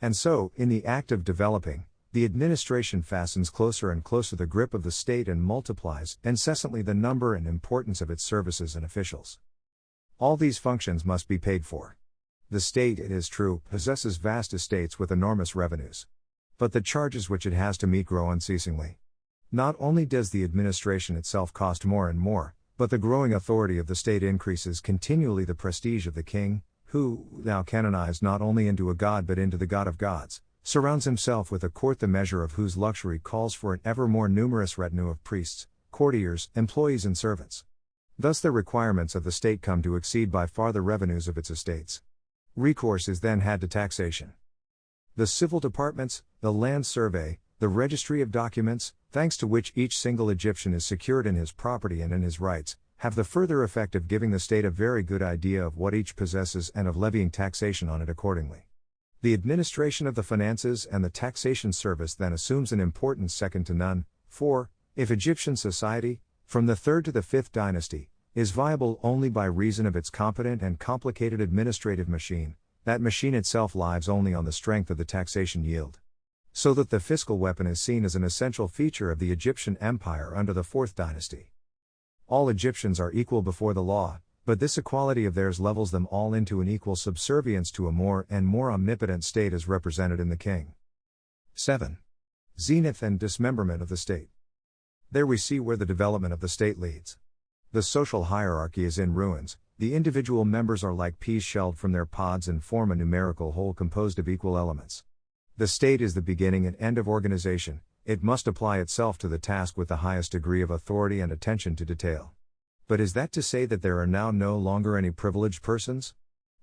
And so, in the act of developing, the administration fastens closer and closer the grip of the state and multiplies incessantly the number and importance of its services and officials. All these functions must be paid for. The state, it is true, possesses vast estates with enormous revenues. But the charges which it has to meet grow unceasingly. Not only does the administration itself cost more and more, but the growing authority of the state increases continually the prestige of the king, who, now canonized not only into a god but into the God of gods, surrounds himself with a court the measure of whose luxury calls for an ever more numerous retinue of priests, courtiers, employees and servants. Thus the requirements of the state come to exceed by far the revenues of its estates. Recourse is then had to taxation. The civil departments, the land survey, the registry of documents, thanks to which each single Egyptian is secured in his property and in his rights, have the further effect of giving the state a very good idea of what each possesses and of levying taxation on it accordingly. The administration of the finances and the taxation service then assumes an importance second to none, for, if Egyptian society, from the 3rd to the 5th dynasty, is viable only by reason of its competent and complicated administrative machine, that machine itself lives only on the strength of the taxation yield. So that the fiscal weapon is seen as an essential feature of the Egyptian empire under the 4th dynasty. All Egyptians are equal before the law, but this equality of theirs levels them all into an equal subservience to a more and more omnipotent state as represented in the king. 7. Zenith and dismemberment of the state. There we see where the development of the state leads. The social hierarchy is in ruins, the individual members are like peas shelled from their pods and form a numerical whole composed of equal elements. The state is the beginning and end of organization, it must apply itself to the task with the highest degree of authority and attention to detail. But is that to say that there are now no longer any privileged persons?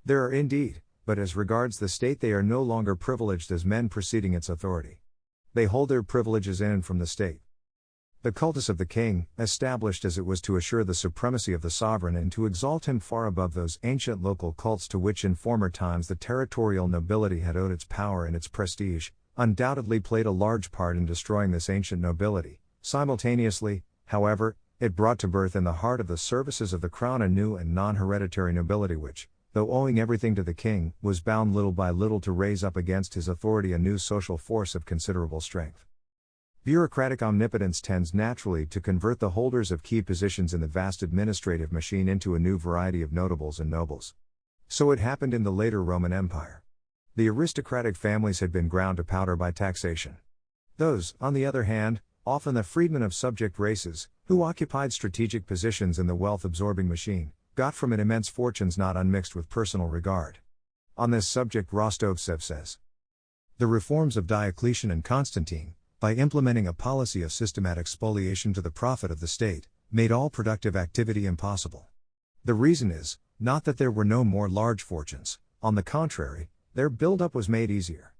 There are indeed, but as regards the state they are no longer privileged as men preceding its authority. They hold their privileges in and from the state. The cultus of the king, established as it was to assure the supremacy of the sovereign and to exalt him far above those ancient local cults to which in former times the territorial nobility had owed its power and its prestige, undoubtedly played a large part in destroying this ancient nobility. Simultaneously, however, it brought to birth in the heart of the services of the crown a new and non-hereditary nobility which, though owing everything to the king, was bound little by little to raise up against his authority a new social force of considerable strength. Bureaucratic omnipotence tends naturally to convert the holders of key positions in the vast administrative machine into a new variety of notables and nobles. So it happened in the later Roman Empire. The aristocratic families had been ground to powder by taxation. Those, on the other hand, often the freedmen of subject races, who occupied strategic positions in the wealth-absorbing machine, got from it immense fortunes not unmixed with personal regard. On this subject Rostovtsev says, "The reforms of Diocletian and Constantine, by implementing a policy of systematic spoliation to the profit of the state, made all productive activity impossible. The reason is, not that there were no more large fortunes, on the contrary, their build-up was made easier.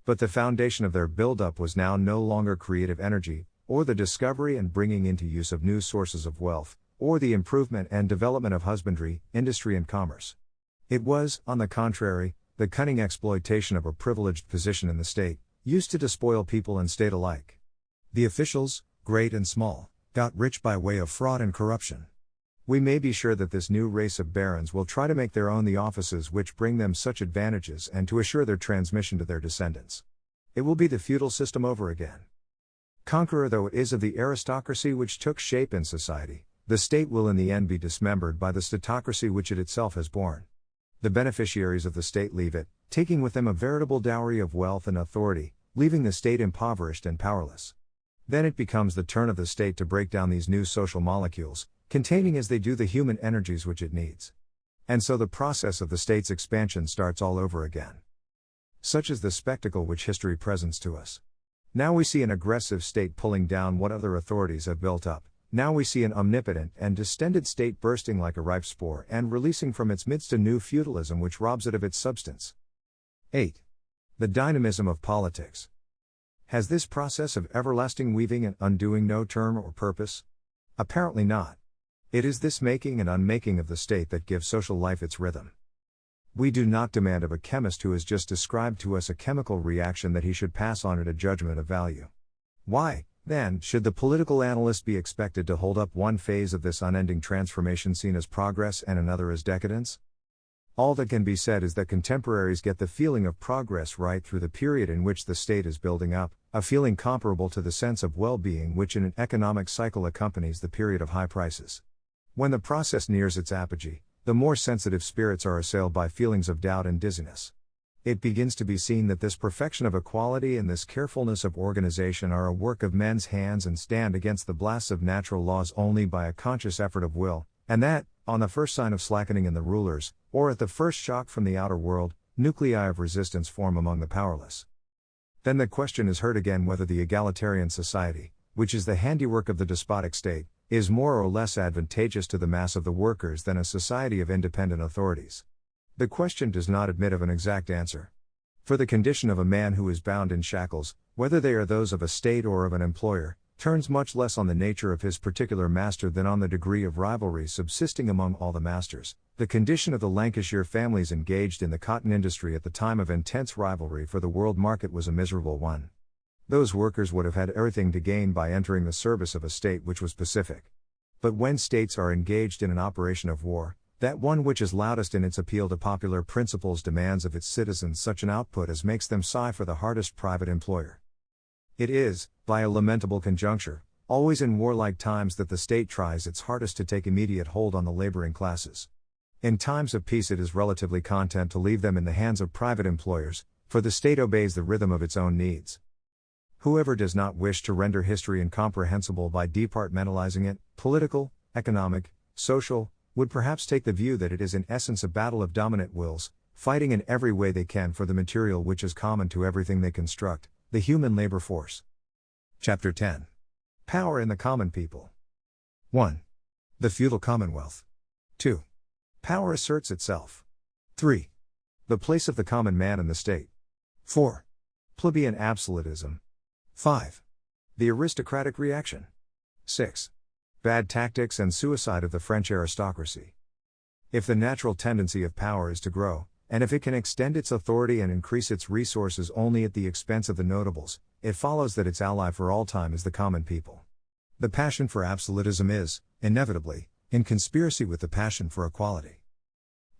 But the foundation of their build-up was now no longer creative energy, or the discovery and bringing into use of new sources of wealth, or the improvement and development of husbandry, industry and commerce. It was, on the contrary, the cunning exploitation of a privileged position in the state, used to despoil people and state alike. The officials, great and small, got rich by way of fraud and corruption. We may be sure that this new race of barons will try to make their own the offices which bring them such advantages and to assure their transmission to their descendants. It will be the feudal system over again. Conqueror though it is of the aristocracy which took shape in society, the state will in the end be dismembered by the statocracy which it itself has borne. The beneficiaries of the state leave it, taking with them a veritable dowry of wealth and authority, leaving the state impoverished and powerless. Then it becomes the turn of the state to break down these new social molecules, containing as they do the human energies which it needs. And so the process of the state's expansion starts all over again. Such is the spectacle which history presents to us. Now we see an aggressive state pulling down what other authorities have built up. Now we see an omnipotent and distended state bursting like a ripe spore and releasing from its midst a new feudalism which robs it of its substance. 8. The dynamism of politics. Has this process of everlasting weaving and undoing no term or purpose? Apparently not. It is this making and unmaking of the state that gives social life its rhythm. We do not demand of a chemist who has just described to us a chemical reaction that he should pass on it a judgment of value. Why, then, should the political analyst be expected to hold up one phase of this unending transformation seen as progress and another as decadence? All that can be said is that contemporaries get the feeling of progress right through the period in which the state is building up, a feeling comparable to the sense of well-being which in an economic cycle accompanies the period of high prices. When the process nears its apogee, the more sensitive spirits are assailed by feelings of doubt and dizziness. It begins to be seen that this perfection of equality and this carefulness of organization are a work of men's hands and stand against the blasts of natural laws only by a conscious effort of will, and that, on the first sign of slackening in the rulers, or at the first shock from the outer world, nuclei of resistance form among the powerless. Then the question is heard again whether the egalitarian society, which is the handiwork of the despotic state, is more or less advantageous to the mass of the workers than a society of independent authorities. The question does not admit of an exact answer. For the condition of a man who is bound in shackles, whether they are those of a state or of an employer, turns much less on the nature of his particular master than on the degree of rivalry subsisting among all the masters. The condition of the Lancashire families engaged in the cotton industry at the time of intense rivalry for the world market was a miserable one. Those workers would have had everything to gain by entering the service of a state which was pacific. But when states are engaged in an operation of war, that one which is loudest in its appeal to popular principles demands of its citizens such an output as makes them sigh for the hardest private employer. It is, by a lamentable conjuncture, always in warlike times that the state tries its hardest to take immediate hold on the laboring classes. In times of peace it is relatively content to leave them in the hands of private employers, for the state obeys the rhythm of its own needs. Whoever does not wish to render history incomprehensible by departmentalizing it, political, economic, social, would perhaps take the view that it is in essence a battle of dominant wills, fighting in every way they can for the material which is common to everything they construct, the human labor force. Chapter 10. Power in the common people. 1. The feudal commonwealth. 2. Power asserts itself. 3. The place of the common man in the state. 4. Plebeian absolutism. 5. The aristocratic reaction. 6. Bad tactics and suicide of the French aristocracy. If the natural tendency of power is to grow, and if it can extend its authority and increase its resources only at the expense of the notables, it follows that its ally for all time is the common people. The passion for absolutism is, inevitably, in conspiracy with the passion for equality.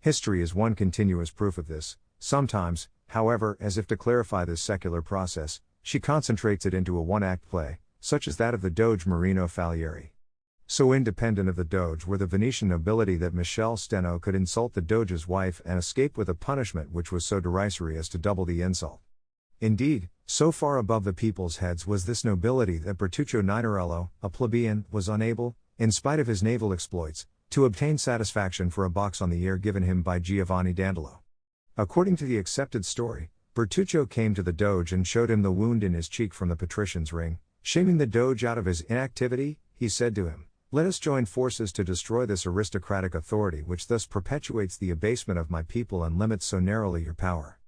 History is one continuous proof of this. Sometimes, however, as if to clarify this secular process, she concentrates it into a one-act play, such as that of the Doge Marino Falieri. So independent of the Doge were the Venetian nobility that Michel Steno could insult the Doge's wife and escape with a punishment which was so derisory as to double the insult. Indeed, so far above the people's heads was this nobility that Bertuccio Nitarello, a plebeian, was unable, in spite of his naval exploits, to obtain satisfaction for a box on the ear given him by Giovanni Dandolo. According to the accepted story, Bertuccio came to the Doge and showed him the wound in his cheek from the patrician's ring. Shaming the Doge out of his inactivity, he said to him, "Let us join forces to destroy this aristocratic authority which thus perpetuates the abasement of my people and limits so narrowly your power."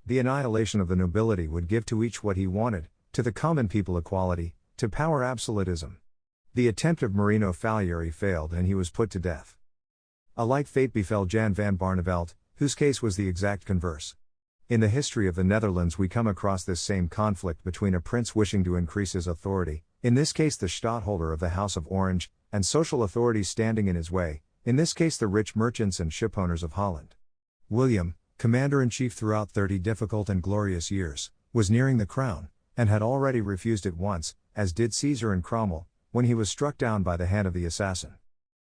The annihilation of the nobility would give to each what he wanted, to the common people equality, to power absolutism. The attempt of Marino Falieri failed and he was put to death. A like fate befell Jan van Barneveld, whose case was the exact converse. In the history of the Netherlands we come across this same conflict between a prince wishing to increase his authority, in this case the stadtholder of the House of Orange, and social authorities standing in his way, in this case the rich merchants and shipowners of Holland. William, commander-in-chief throughout 30 difficult and glorious years, was nearing the crown, and had already refused it once, as did Caesar and Cromwell, when he was struck down by the hand of the assassin.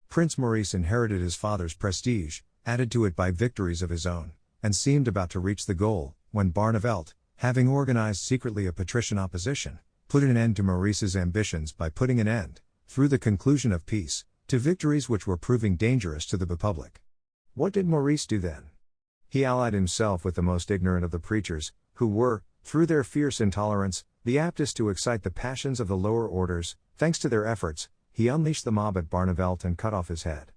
Prince Maurice inherited his father's prestige, added to it by victories of his own, and seemed about to reach the goal, when Barneveld, having organized secretly a patrician opposition, put an end to Maurice's ambitions by putting an end, through the conclusion of peace, to victories which were proving dangerous to the republic. What did Maurice do then? He allied himself with the most ignorant of the preachers, who were, through their fierce intolerance, the aptest to excite the passions of the lower orders. Thanks to their efforts, he unleashed the mob at Barneveld and cut off his head.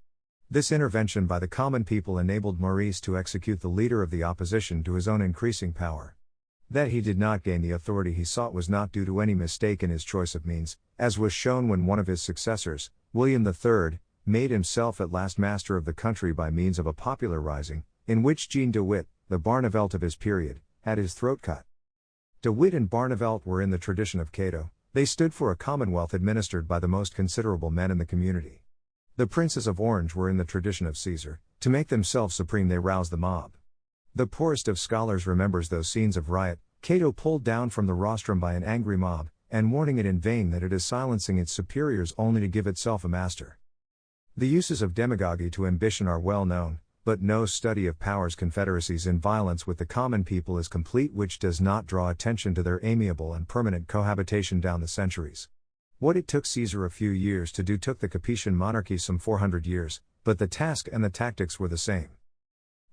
This intervention by the common people enabled Maurice to execute the leader of the opposition to his own increasing power. That he did not gain the authority he sought was not due to any mistake in his choice of means, as was shown when one of his successors, William III, made himself at last master of the country by means of a popular rising, in which Jean de Witt, the Barneveld of his period, had his throat cut. De Witt and Barneveld were in the tradition of Cato. They stood for a commonwealth administered by the most considerable men in the community. The princes of Orange were in the tradition of Caesar. To make themselves supreme they roused the mob. The poorest of scholars remembers those scenes of riot, Cato pulled down from the rostrum by an angry mob, and warning it in vain that it is silencing its superiors only to give itself a master. The uses of demagogy to ambition are well known, but no study of powers confederacies in violence with the common people is complete which does not draw attention to their amiable and permanent cohabitation down the centuries. What it took Caesar a few years to do took the Capetian monarchy some 400 years, but the task and the tactics were the same.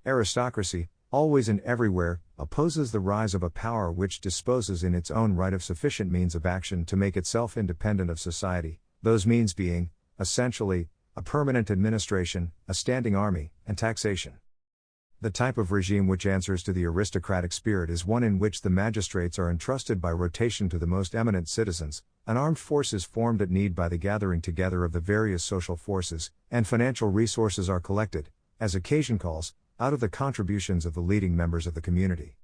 Aristocracy, always and everywhere, opposes the rise of a power which disposes in its own right of sufficient means of action to make itself independent of society, those means being, essentially, a permanent administration, a standing army, and taxation. The type of regime which answers to the aristocratic spirit is one in which the magistrates are entrusted by rotation to the most eminent citizens, an armed force is formed at need by the gathering together of the various social forces, and financial resources are collected, as occasion calls, out of the contributions of the leading members of the community.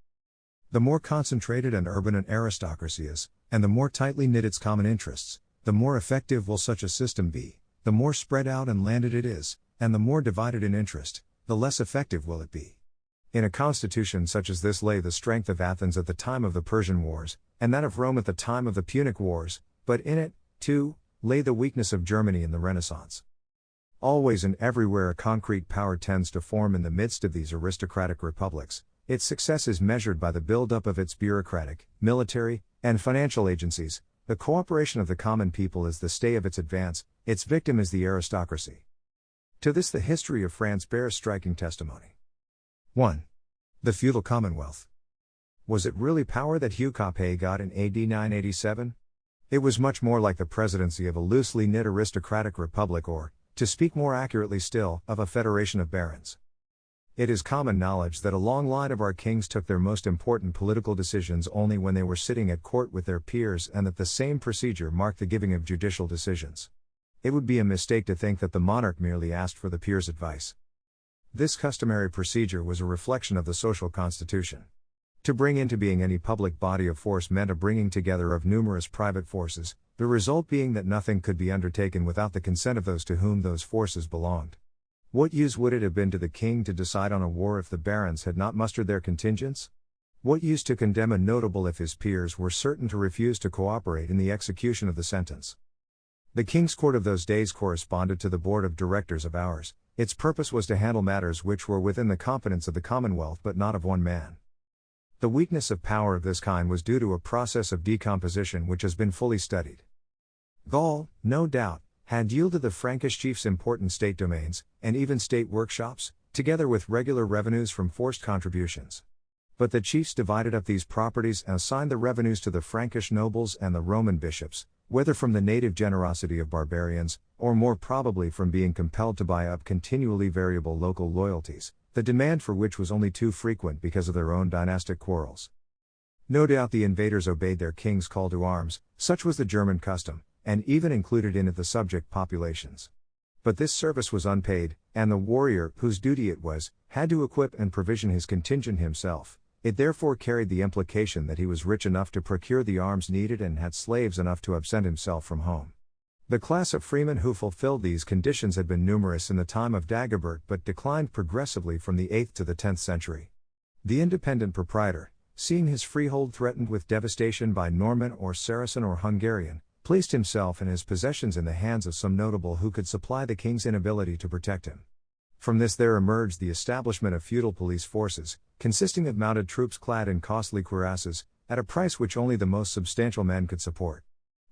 The more concentrated and urban an aristocracy is, and the more tightly knit its common interests, the more effective will such a system be. The more spread out and landed it is, and the more divided in interest, the less effective will it be. In a constitution such as this lay the strength of Athens at the time of the Persian Wars, and that of Rome at the time of the Punic Wars, but in it, too, lay the weakness of Germany in the Renaissance. Always and everywhere a concrete power tends to form in the midst of these aristocratic republics. Its success is measured by the build-up of its bureaucratic, military, and financial agencies. The cooperation of the common people is the stay of its advance, its victim is the aristocracy. To this the history of France bears striking testimony. 1. The feudal commonwealth. Was it really power that Hugh Capet got in AD 987? It was much more like the presidency of a loosely knit aristocratic republic or, to speak more accurately still, of a federation of barons. It is common knowledge that a long line of our kings took their most important political decisions only when they were sitting at court with their peers and that the same procedure marked the giving of judicial decisions. It would be a mistake to think that the monarch merely asked for the peers' advice. This customary procedure was a reflection of the social constitution. To bring into being any public body of force meant a bringing together of numerous private forces, the result being that nothing could be undertaken without the consent of those to whom those forces belonged. What use would it have been to the king to decide on a war if the barons had not mustered their contingents? What use to condemn a notable if his peers were certain to refuse to cooperate in the execution of the sentence? The king's court of those days corresponded to the board of directors of ours. Its purpose was to handle matters which were within the competence of the Commonwealth but not of one man. The weakness of power of this kind was due to a process of decomposition which has been fully studied. Gaul, no doubt, had yielded the Frankish chiefs important state domains, and even state workshops, together with regular revenues from forced contributions. But the chiefs divided up these properties and assigned the revenues to the Frankish nobles and the Roman bishops, whether from the native generosity of barbarians, or more probably from being compelled to buy up continually variable local loyalties, the demand for which was only too frequent because of their own dynastic quarrels. No doubt the invaders obeyed their king's call to arms, such was the German custom, and even included in it the subject populations. But this service was unpaid, and the warrior, whose duty it was, had to equip and provision his contingent himself. It therefore carried the implication that he was rich enough to procure the arms needed and had slaves enough to absent himself from home. The class of freemen who fulfilled these conditions had been numerous in the time of Dagobert but declined progressively from the 8th to the 10th century. The independent proprietor, seeing his freehold threatened with devastation by Norman or Saracen or Hungarian, placed himself and his possessions in the hands of some notable who could supply the king's inability to protect him. From this there emerged the establishment of feudal police forces, consisting of mounted troops clad in costly cuirasses, at a price which only the most substantial men could support.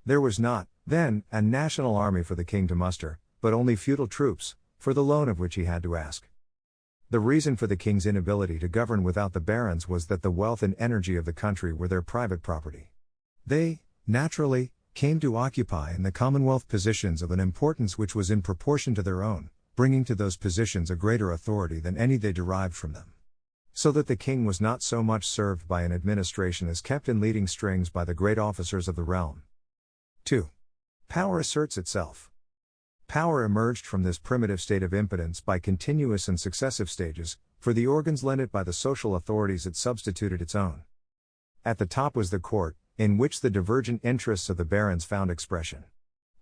There was not, then, a national army for the king to muster, but only feudal troops, for the loan of which he had to ask. The reason for the king's inability to govern without the barons was that the wealth and energy of the country were their private property. They, naturally, came to occupy in the Commonwealth positions of an importance which was in proportion to their own, bringing to those positions a greater authority than any they derived from them. So that the king was not so much served by an administration as kept in leading strings by the great officers of the realm. 2. Power asserts itself. Power emerged from this primitive state of impotence by continuous and successive stages, for the organs lent it by the social authorities it substituted its own. At the top was the court, in which the divergent interests of the barons found expression.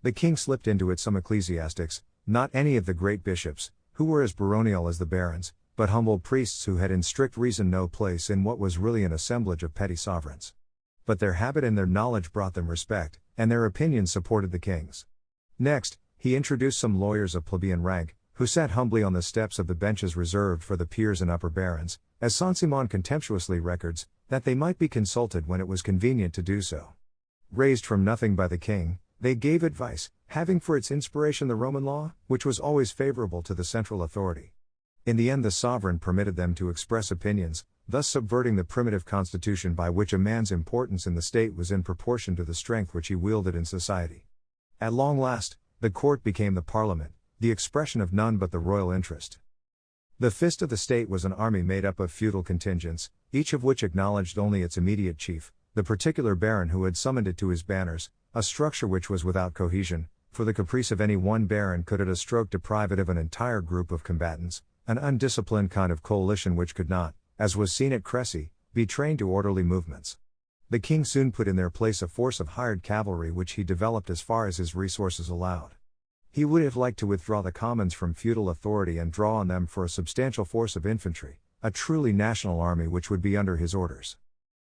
The king slipped into it some ecclesiastics, not any of the great bishops, who were as baronial as the barons, but humble priests who had in strict reason no place in what was really an assemblage of petty sovereigns. But their habit and their knowledge brought them respect, and their opinions supported the king's. Next, he introduced some lawyers of plebeian rank, who sat humbly on the steps of the benches reserved for the peers and upper barons, as Saint-Simon contemptuously records, that they might be consulted when it was convenient to do so. Raised from nothing by the king, they gave advice, having for its inspiration the Roman law, which was always favorable to the central authority. In the end the sovereign permitted them to express opinions, thus subverting the primitive constitution by which a man's importance in the state was in proportion to the strength which he wielded in society. At long last, the court became the parliament, the expression of none but the royal interest. The fist of the state was an army made up of feudal contingents, each of which acknowledged only its immediate chief, the particular baron who had summoned it to his banners, a structure which was without cohesion, for the caprice of any one baron could at a stroke deprive it of an entire group of combatants, an undisciplined kind of coalition which could not, as was seen at Crécy, be trained to orderly movements. The king soon put in their place a force of hired cavalry which he developed as far as his resources allowed. He would have liked to withdraw the commons from feudal authority and draw on them for a substantial force of infantry, a truly national army which would be under his orders.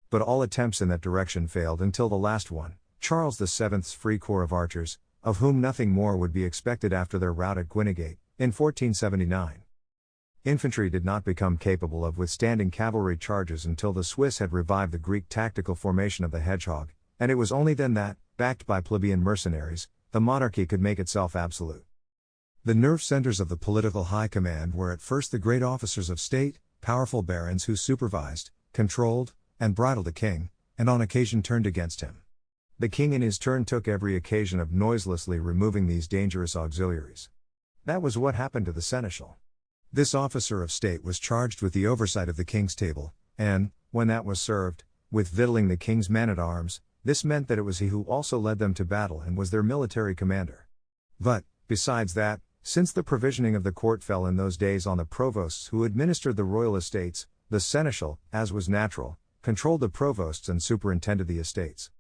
But all attempts in that direction failed until the last one, Charles VII's Free Corps of Archers, of whom nothing more would be expected after their rout at Guinegate, in 1479. Infantry did not become capable of withstanding cavalry charges until the Swiss had revived the Greek tactical formation of the hedgehog, and it was only then that, backed by plebeian mercenaries, the monarchy could make itself absolute. The nerve centers of the political high command were at first the great officers of state, powerful barons who supervised, controlled, and bridled the king, and on occasion turned against him. The king in his turn took every occasion of noiselessly removing these dangerous auxiliaries. That was what happened to the seneschal. This officer of state was charged with the oversight of the king's table, and, when that was served, with victualling the king's men-at-arms. This meant that it was he who also led them to battle and was their military commander. But, Besides that, since the provisioning of the court fell in those days on the provosts who administered the royal estates, the seneschal, as was natural, controlled the provosts and superintended the estates.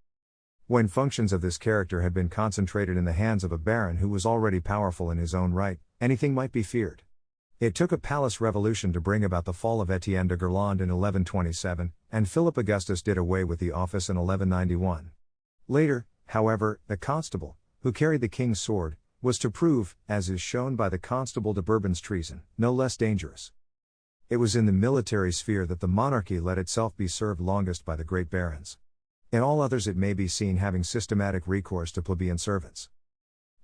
When functions of this character had been concentrated in the hands of a baron who was already powerful in his own right, anything might be feared. It took a palace revolution to bring about the fall of Etienne de Gerland in 1127, and Philip Augustus did away with the office in 1191. Later, however, the constable, who carried the king's sword, was to prove, as is shown by the Constable de Bourbon's treason, no less dangerous. It was in the military sphere that the monarchy let itself be served longest by the great barons. In all others it may be seen having systematic recourse to plebeian servants.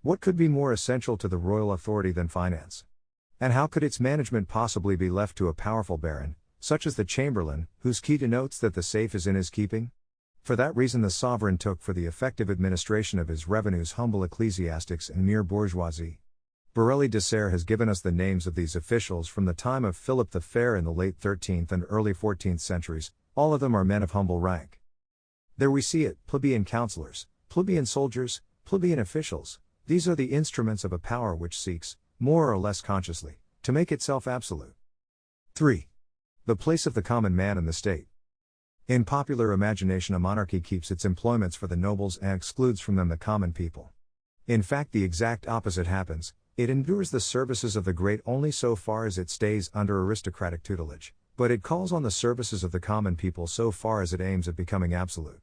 What could be more essential to the royal authority than finance? And how could its management possibly be left to a powerful baron, such as the chamberlain, whose key denotes that the safe is in his keeping? For that reason the sovereign took for the effective administration of his revenues humble ecclesiastics and mere bourgeoisie. Borelli de Serre has given us the names of these officials from the time of Philip the Fair in the late 13th and early 14th centuries. All of them are men of humble rank. There we see it: plebeian councillors, plebeian soldiers, plebeian officials. These are the instruments of a power which seeks, more or less consciously, to make itself absolute. 3. The place of the common man in the state. In popular imagination, a monarchy keeps its employments for the nobles and excludes from them the common people. In fact, the exact opposite happens. It endures the services of the great only so far as it stays under aristocratic tutelage, but it calls on the services of the common people so far as it aims at becoming absolute.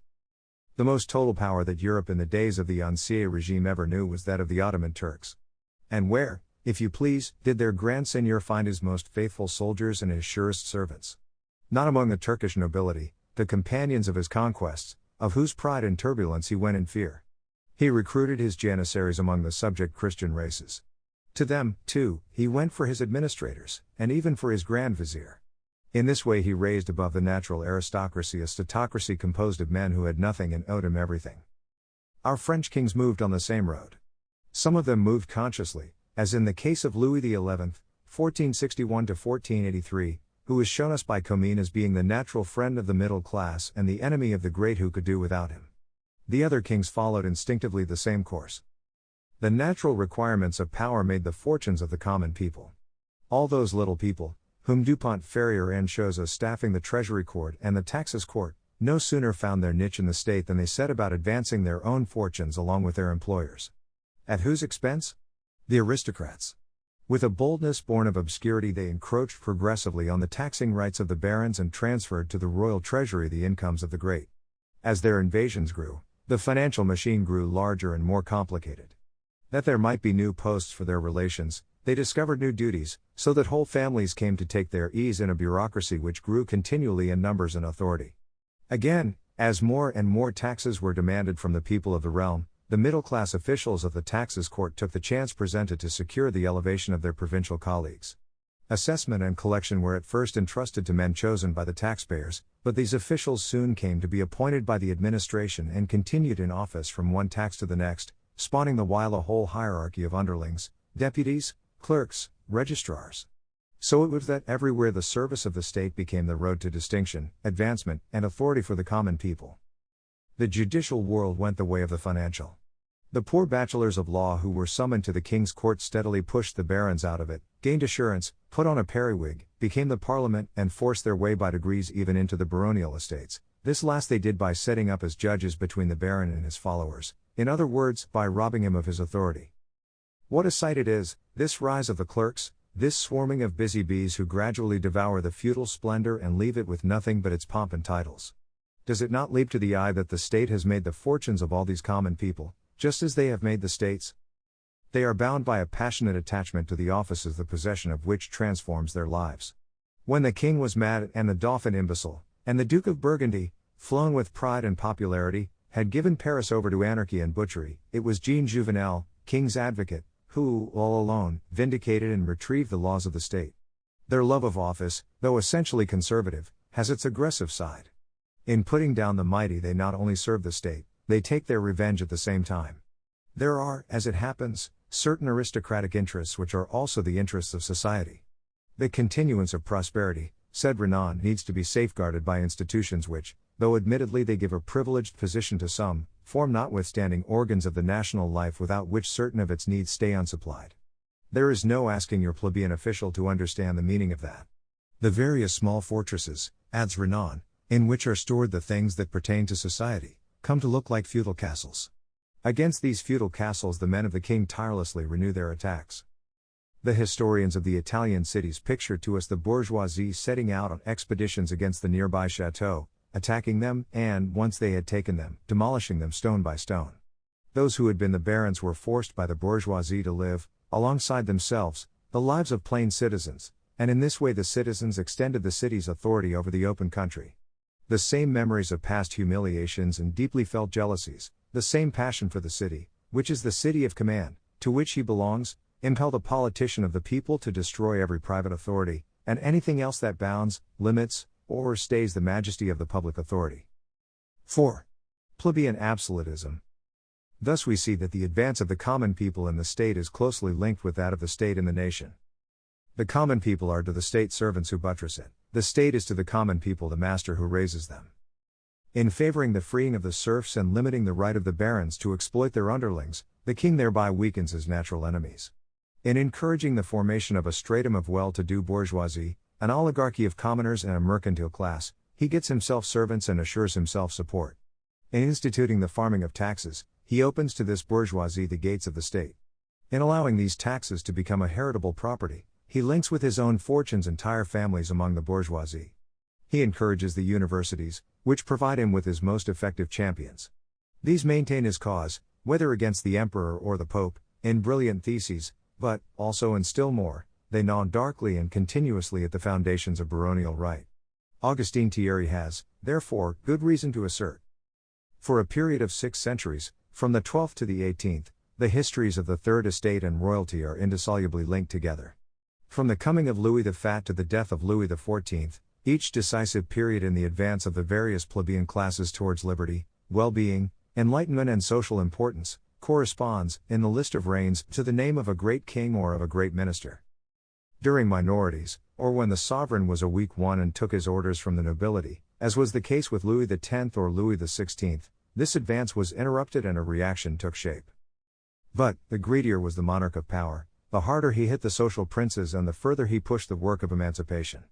The most total power that Europe in the days of the Ancien regime ever knew was that of the Ottoman Turks. And where, if you please, did their Grand Seigneur find his most faithful soldiers and his surest servants? Not among the Turkish nobility, the companions of his conquests, of whose pride and turbulence he went in fear. He recruited his janissaries among the subject Christian races. To them, too, he went for his administrators, and even for his Grand Vizier. In this way he raised above the natural aristocracy a statocracy composed of men who had nothing and owed him everything. Our French kings moved on the same road. Some of them moved consciously, as in the case of Louis XI, 1461–1483, who is shown us by Comines as being the natural friend of the middle class and the enemy of the great who could do without him. The other kings followed instinctively the same course. The natural requirements of power made the fortunes of the common people. All those little people, whom Dupont Ferrier shows us staffing the Treasury Court and the Taxes Court, no sooner found their niche in the state than they set about advancing their own fortunes along with their employers. At whose expense? The aristocrats. With a boldness born of obscurity they encroached progressively on the taxing rights of the barons and transferred to the royal treasury the incomes of the great. As their invasions grew, the financial machine grew larger and more complicated. That there might be new posts for their relations, they discovered new duties, so that whole families came to take their ease in a bureaucracy which grew continually in numbers and authority. Again, as more and more taxes were demanded from the people of the realm, the middle-class officials of the taxes court took the chance presented to secure the elevation of their provincial colleagues. Assessment and collection were at first entrusted to men chosen by the taxpayers, but these officials soon came to be appointed by the administration and continued in office from one tax to the next, spawning the while a whole hierarchy of underlings, deputies, clerks, registrars. So it was that everywhere the service of the state became the road to distinction, advancement, and authority for the common people. The judicial world went the way of the financial. The poor bachelors of law who were summoned to the king's court steadily pushed the barons out of it, gained assurance, put on a periwig, became the parliament, and forced their way by degrees even into the baronial estates. This last they did by setting up as judges between the baron and his followers, in other words, by robbing him of his authority. What a sight it is, this rise of the clerks, this swarming of busy bees who gradually devour the feudal splendor and leave it with nothing but its pomp and titles. Does it not leap to the eye that the state has made the fortunes of all these common people, just as they have made the states? They are bound by a passionate attachment to the offices the possession of which transforms their lives. When the king was mad and the dauphin imbecile, and the Duke of Burgundy, flown with pride and popularity, had given Paris over to anarchy and butchery, it was Jean Jouvenel, king's advocate, who, all alone, vindicated and retrieved the laws of the state. Their love of office, though essentially conservative, has its aggressive side. In putting down the mighty they not only serve the state, they take their revenge at the same time. There are, as it happens, certain aristocratic interests which are also the interests of society. The continuance of prosperity, said Renan, needs to be safeguarded by institutions which, though admittedly they give a privileged position to some, form notwithstanding organs of the national life without which certain of its needs stay unsupplied. There is no asking your plebeian official to understand the meaning of that. The various small fortresses, adds Renan, in which are stored the things that pertain to society, come to look like feudal castles. Against these feudal castles the men of the king tirelessly renew their attacks. The historians of the Italian cities picture to us the bourgeoisie setting out on expeditions against the nearby chateaux, attacking them, and, once they had taken them, demolishing them stone by stone. Those who had been the barons were forced by the bourgeoisie to live, alongside themselves, the lives of plain citizens, and in this way the citizens extended the city's authority over the open country. The same memories of past humiliations and deeply felt jealousies, the same passion for the city, which is the city of command, to which he belongs, impel the politician of the people to destroy every private authority, and anything else that bounds, limits, or stays the majesty of the public authority. 4. Plebeian absolutism. Thus we see that the advance of the common people in the state is closely linked with that of the state in the nation. The common people are to the state servants who buttress it, the state is to the common people the master who raises them. In favoring the freeing of the serfs and limiting the right of the barons to exploit their underlings, the king thereby weakens his natural enemies. In encouraging the formation of a stratum of well-to-do bourgeoisie, an oligarchy of commoners and a mercantile class, he gets himself servants and assures himself support. In instituting the farming of taxes, he opens to this bourgeoisie the gates of the state. In allowing these taxes to become a heritable property, he links with his own fortunes entire families among the bourgeoisie. He encourages the universities, which provide him with his most effective champions. These maintain his cause, whether against the emperor or the pope, in brilliant theses, but, also and still more, they gnaw darkly and continuously at the foundations of baronial right. Augustin Thierry has, therefore, good reason to assert. For a period of 6 centuries, from the 12th to the 18th, the histories of the Third Estate and royalty are indissolubly linked together. From the coming of Louis the Fat to the death of Louis XIV, each decisive period in the advance of the various plebeian classes towards liberty, well-being, enlightenment and social importance, corresponds, in the list of reigns, to the name of a great king or of a great minister. During minorities, or when the sovereign was a weak one and took his orders from the nobility, as was the case with Louis X or Louis XVI, this advance was interrupted and a reaction took shape. But, the greedier was the monarch of power, the harder he hit the social princes and the further he pushed the work of emancipation.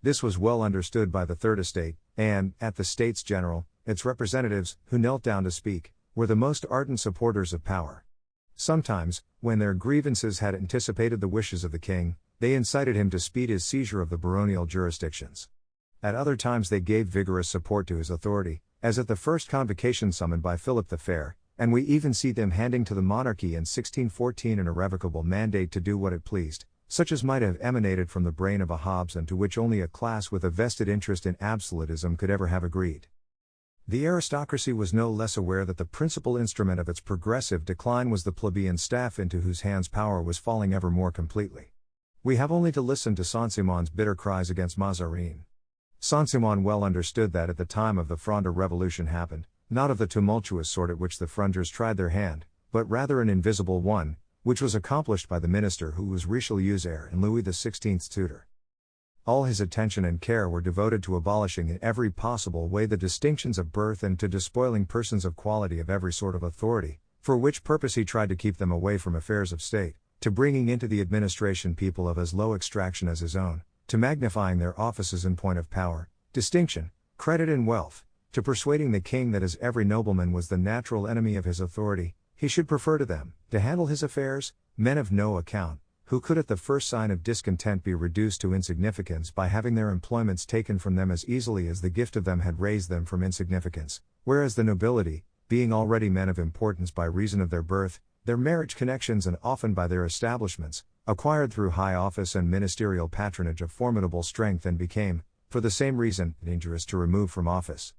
This was well understood by the Third Estate, and, at the States General, its representatives, who knelt down to speak, were the most ardent supporters of power. Sometimes, when their grievances had anticipated the wishes of the king, they incited him to speed his seizure of the baronial jurisdictions. At other times they gave vigorous support to his authority, as at the first convocation summoned by Philip the Fair, and we even see them handing to the monarchy in 1614 an irrevocable mandate to do what it pleased, such as might have emanated from the brain of a Hobbes and to which only a class with a vested interest in absolutism could ever have agreed. The aristocracy was no less aware that the principal instrument of its progressive decline was the plebeian staff into whose hands power was falling ever more completely. We have only to listen to Saint-Simon's bitter cries against Mazarin. Saint-Simon well understood that at the time of the Fronde revolution happened, not of the tumultuous sort at which the Frondeurs tried their hand, but rather an invisible one, which was accomplished by the minister who was Richelieu's heir and Louis XVI's tutor. All his attention and care were devoted to abolishing in every possible way the distinctions of birth and to despoiling persons of quality of every sort of authority, for which purpose he tried to keep them away from affairs of state, to bringing into the administration people of as low extraction as his own, to magnifying their offices in point of power, distinction, credit and wealth, to persuading the king that as every nobleman was the natural enemy of his authority, he should prefer to them, to handle his affairs, men of no account, who could at the first sign of discontent be reduced to insignificance by having their employments taken from them as easily as the gift of them had raised them from insignificance, whereas the nobility, being already men of importance by reason of their birth, their marriage connections and often by their establishments, acquired through high office and ministerial patronage a formidable strength and became, for the same reason, dangerous to remove from office.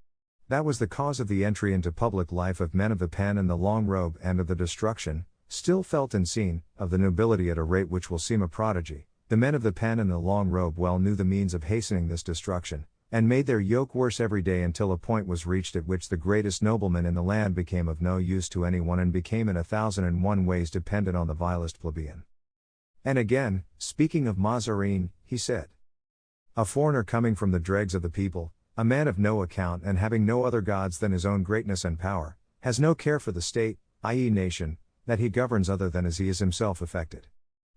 That was the cause of the entry into public life of men of the pen and the long robe and of the destruction, still felt and seen, of the nobility at a rate which will seem a prodigy. The men of the pen and the long robe well knew the means of hastening this destruction, and made their yoke worse every day until a point was reached at which the greatest nobleman in the land became of no use to anyone and became in 1,001 ways dependent on the vilest plebeian. And again, speaking of Mazarin, he said, "A foreigner coming from the dregs of the people, a man of no account and having no other gods than his own greatness and power, has no care for the state, i.e. nation, that he governs other than as he is himself affected.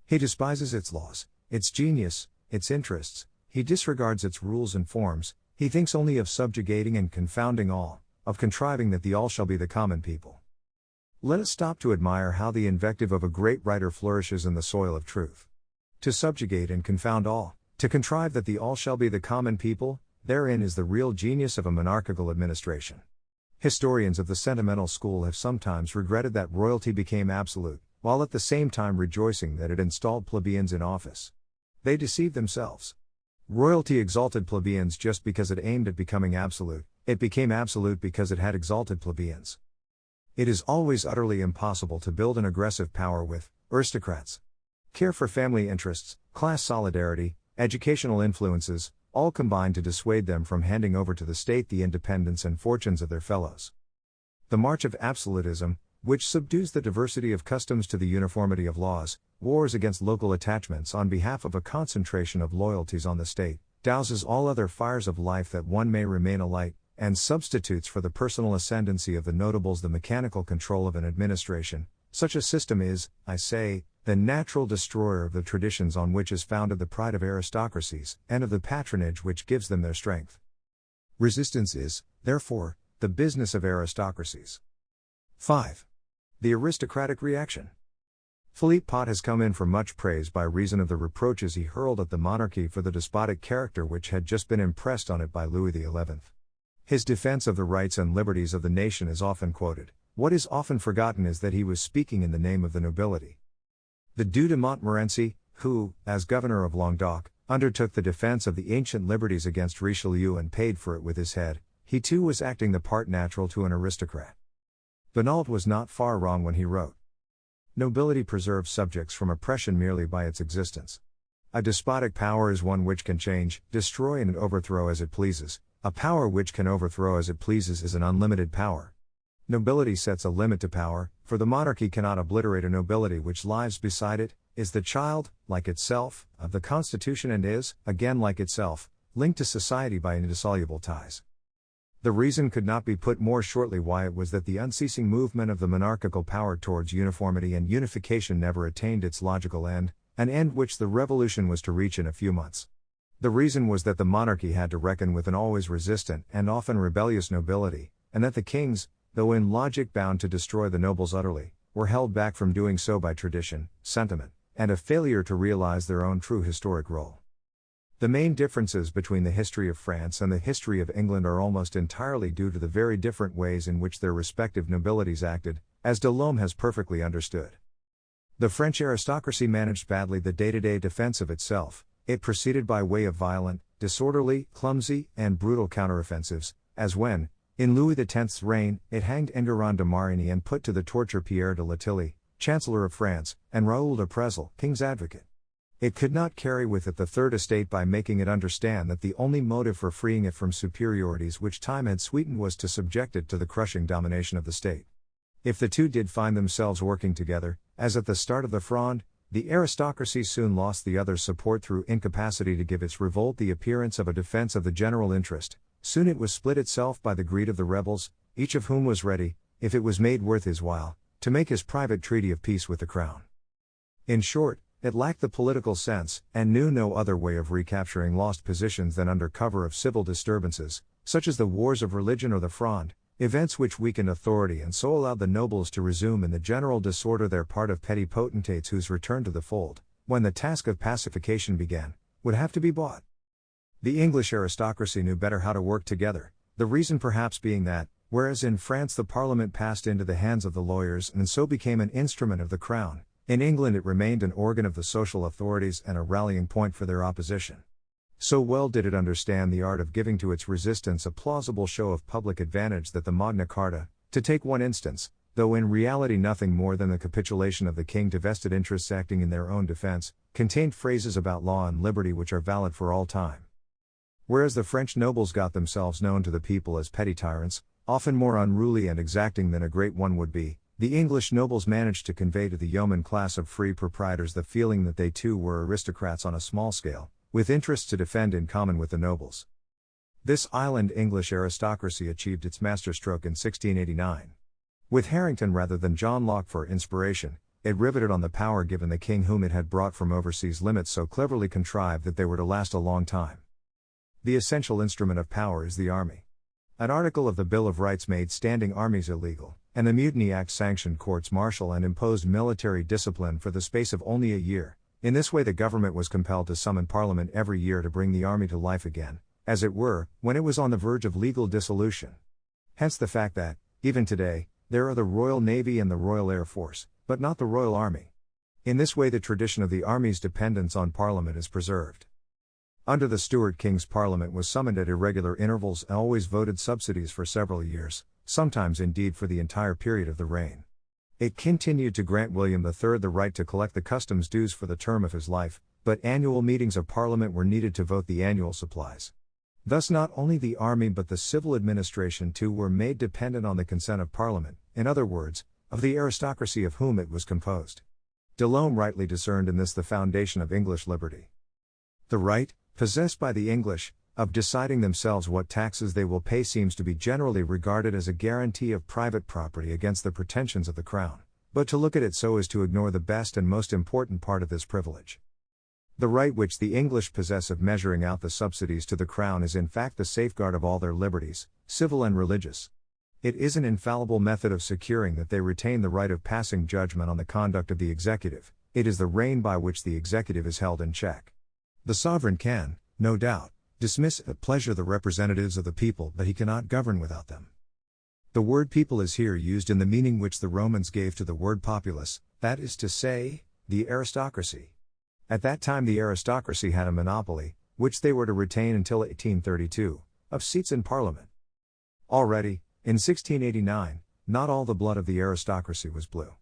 He despises its laws, its genius, its interests, he disregards its rules and forms, he thinks only of subjugating and confounding all, of contriving that the all shall be the common people. Let us stop to admire how the invective of a great writer flourishes in the soil of truth. To subjugate and confound all, to contrive that the all shall be the common people, therein is the real genius of a monarchical administration. Historians of the sentimental school have sometimes regretted that royalty became absolute, while at the same time rejoicing that it installed plebeians in office. They deceived themselves. Royalty exalted plebeians just because it aimed at becoming absolute, it became absolute because it had exalted plebeians. It is always utterly impossible to build an aggressive power with aristocrats. Care for family interests, class solidarity, educational influences, all combine to dissuade them from handing over to the state the independence and fortunes of their fellows. The march of absolutism, which subdues the diversity of customs to the uniformity of laws, wars against local attachments on behalf of a concentration of loyalties on the state, douses all other fires of life that one may remain alight, and substitutes for the personal ascendancy of the notables the mechanical control of an administration. Such a system is, I say, the natural destroyer of the traditions on which is founded the pride of aristocracies, and of the patronage which gives them their strength. Resistance is, therefore, the business of aristocracies. 5. The aristocratic reaction. Philippe Pot has come in for much praise by reason of the reproaches he hurled at the monarchy for the despotic character which had just been impressed on it by Louis XI. His defense of the rights and liberties of the nation is often quoted. What is often forgotten is that he was speaking in the name of the nobility. The Duc de Montmorency, who, as governor of Languedoc, undertook the defense of the ancient liberties against Richelieu and paid for it with his head, he too was acting the part natural to an aristocrat. Bonald was not far wrong when he wrote, "Nobility preserves subjects from oppression merely by its existence. A despotic power is one which can change, destroy and overthrow as it pleases. A power which can overthrow as it pleases is an unlimited power. Nobility sets a limit to power, for the monarchy cannot obliterate a nobility which lives beside it, is the child, like itself, of the constitution and is, again like itself, linked to society by indissoluble ties." The reason could not be put more shortly why it was that the unceasing movement of the monarchical power towards uniformity and unification never attained its logical end, an end which the revolution was to reach in a few months. The reason was that the monarchy had to reckon with an always resistant and often rebellious nobility, and that the kings, though in logic bound to destroy the nobles utterly, were held back from doing so by tradition, sentiment, and a failure to realize their own true historic role. The main differences between the history of France and the history of England are almost entirely due to the very different ways in which their respective nobilities acted, as Delhomme has perfectly understood. The French aristocracy managed badly the day-to-day defense of itself. It proceeded by way of violent, disorderly, clumsy, and brutal counteroffensives, as when, in Louis X's reign, it hanged Enguerrand de Marigny and put to the torture Pierre de Latilly, Chancellor of France, and Raoul de Presles, King's advocate. It could not carry with it the Third Estate by making it understand that the only motive for freeing it from superiorities which time had sweetened was to subject it to the crushing domination of the state. If the two did find themselves working together, as at the start of the Fronde, the aristocracy soon lost the other's support through incapacity to give its revolt the appearance of a defense of the general interest. Soon it was split itself by the greed of the rebels, each of whom was ready, if it was made worth his while, to make his private treaty of peace with the crown. In short, it lacked the political sense, and knew no other way of recapturing lost positions than under cover of civil disturbances, such as the wars of religion or the Fronde, events which weakened authority and so allowed the nobles to resume in the general disorder their part of petty potentates whose return to the fold, when the task of pacification began, would have to be bought. The English aristocracy knew better how to work together, the reason perhaps being that, whereas in France the Parliament passed into the hands of the lawyers and so became an instrument of the Crown, in England it remained an organ of the social authorities and a rallying point for their opposition. So well did it understand the art of giving to its resistance a plausible show of public advantage that the Magna Carta, to take one instance, though in reality nothing more than the capitulation of the king to vested interests acting in their own defense, contained phrases about law and liberty which are valid for all time. Whereas the French nobles got themselves known to the people as petty tyrants, often more unruly and exacting than a great one would be, the English nobles managed to convey to the yeoman class of free proprietors the feeling that they too were aristocrats on a small scale, with interests to defend in common with the nobles. This island English aristocracy achieved its masterstroke in 1689. With Harrington rather than John Locke for inspiration, it riveted on the power given the king whom it had brought from overseas limits so cleverly contrived that they were to last a long time. The essential instrument of power is the army. An article of the Bill of Rights made standing armies illegal, and the Mutiny Act sanctioned courts martial and imposed military discipline for the space of only a year. In this way the government was compelled to summon Parliament every year to bring the army to life again, as it were, when it was on the verge of legal dissolution. Hence the fact that, even today, there are the Royal Navy and the Royal Air Force, but not the Royal Army. In this way the tradition of the Army's dependence on Parliament is preserved. Under the Stuart King's Parliament was summoned at irregular intervals and always voted subsidies for several years, sometimes indeed for the entire period of the reign. It continued to grant William III the right to collect the customs dues for the term of his life, but annual meetings of Parliament were needed to vote the annual supplies. Thus not only the army but the civil administration too were made dependent on the consent of Parliament, in other words, of the aristocracy of whom it was composed. De Lome rightly discerned in this the foundation of English liberty. The right, possessed by the English, of deciding themselves what taxes they will pay seems to be generally regarded as a guarantee of private property against the pretensions of the Crown, but to look at it so is to ignore the best and most important part of this privilege. The right which the English possess of measuring out the subsidies to the Crown is in fact the safeguard of all their liberties, civil and religious. It is an infallible method of securing that they retain the right of passing judgment on the conduct of the executive. It is the rein by which the executive is held in check. The sovereign can, no doubt, dismiss at pleasure the representatives of the people, but he cannot govern without them. The word people is here used in the meaning which the Romans gave to the word populace, that is to say, the aristocracy. At that time the aristocracy had a monopoly, which they were to retain until 1832, of seats in Parliament. Already, in 1689, not all the blood of the aristocracy was blue.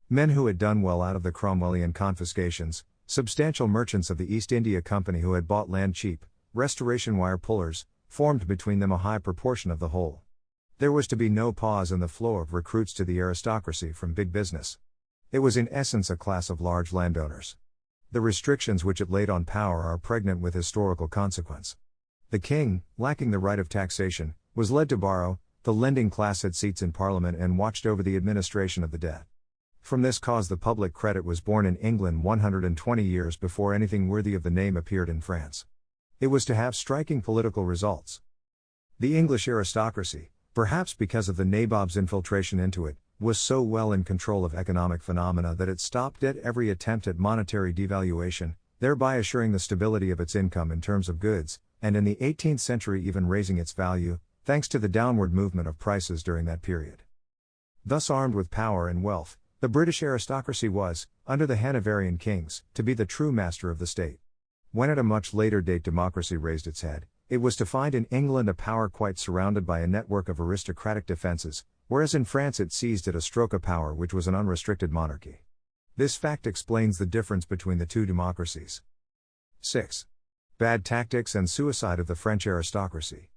Men who had done well out of the Cromwellian confiscations, substantial merchants of the East India Company who had bought land cheap, Restoration wire pullers, formed between them a high proportion of the whole. There was to be no pause in the flow of recruits to the aristocracy from big business. It was in essence a class of large landowners. The restrictions which it laid on power are pregnant with historical consequence. The king, lacking the right of taxation, was led to borrow, the lending class had seats in Parliament and watched over the administration of the debt. From this cause the public credit was born in England 120 years before anything worthy of the name appeared in France. It was to have striking political results. The English aristocracy, perhaps because of the nabob's infiltration into it, was so well in control of economic phenomena that it stopped dead every attempt at monetary devaluation, thereby assuring the stability of its income in terms of goods, and in the 18th century even raising its value, thanks to the downward movement of prices during that period. Thus armed with power and wealth, the British aristocracy was, under the Hanoverian kings, to be the true master of the state. When at a much later date democracy raised its head, it was to find in England a power quite surrounded by a network of aristocratic defences, whereas in France it seized at a stroke a power which was an unrestricted monarchy. This fact explains the difference between the two democracies. 6. Bad tactics and suicide of the French aristocracy.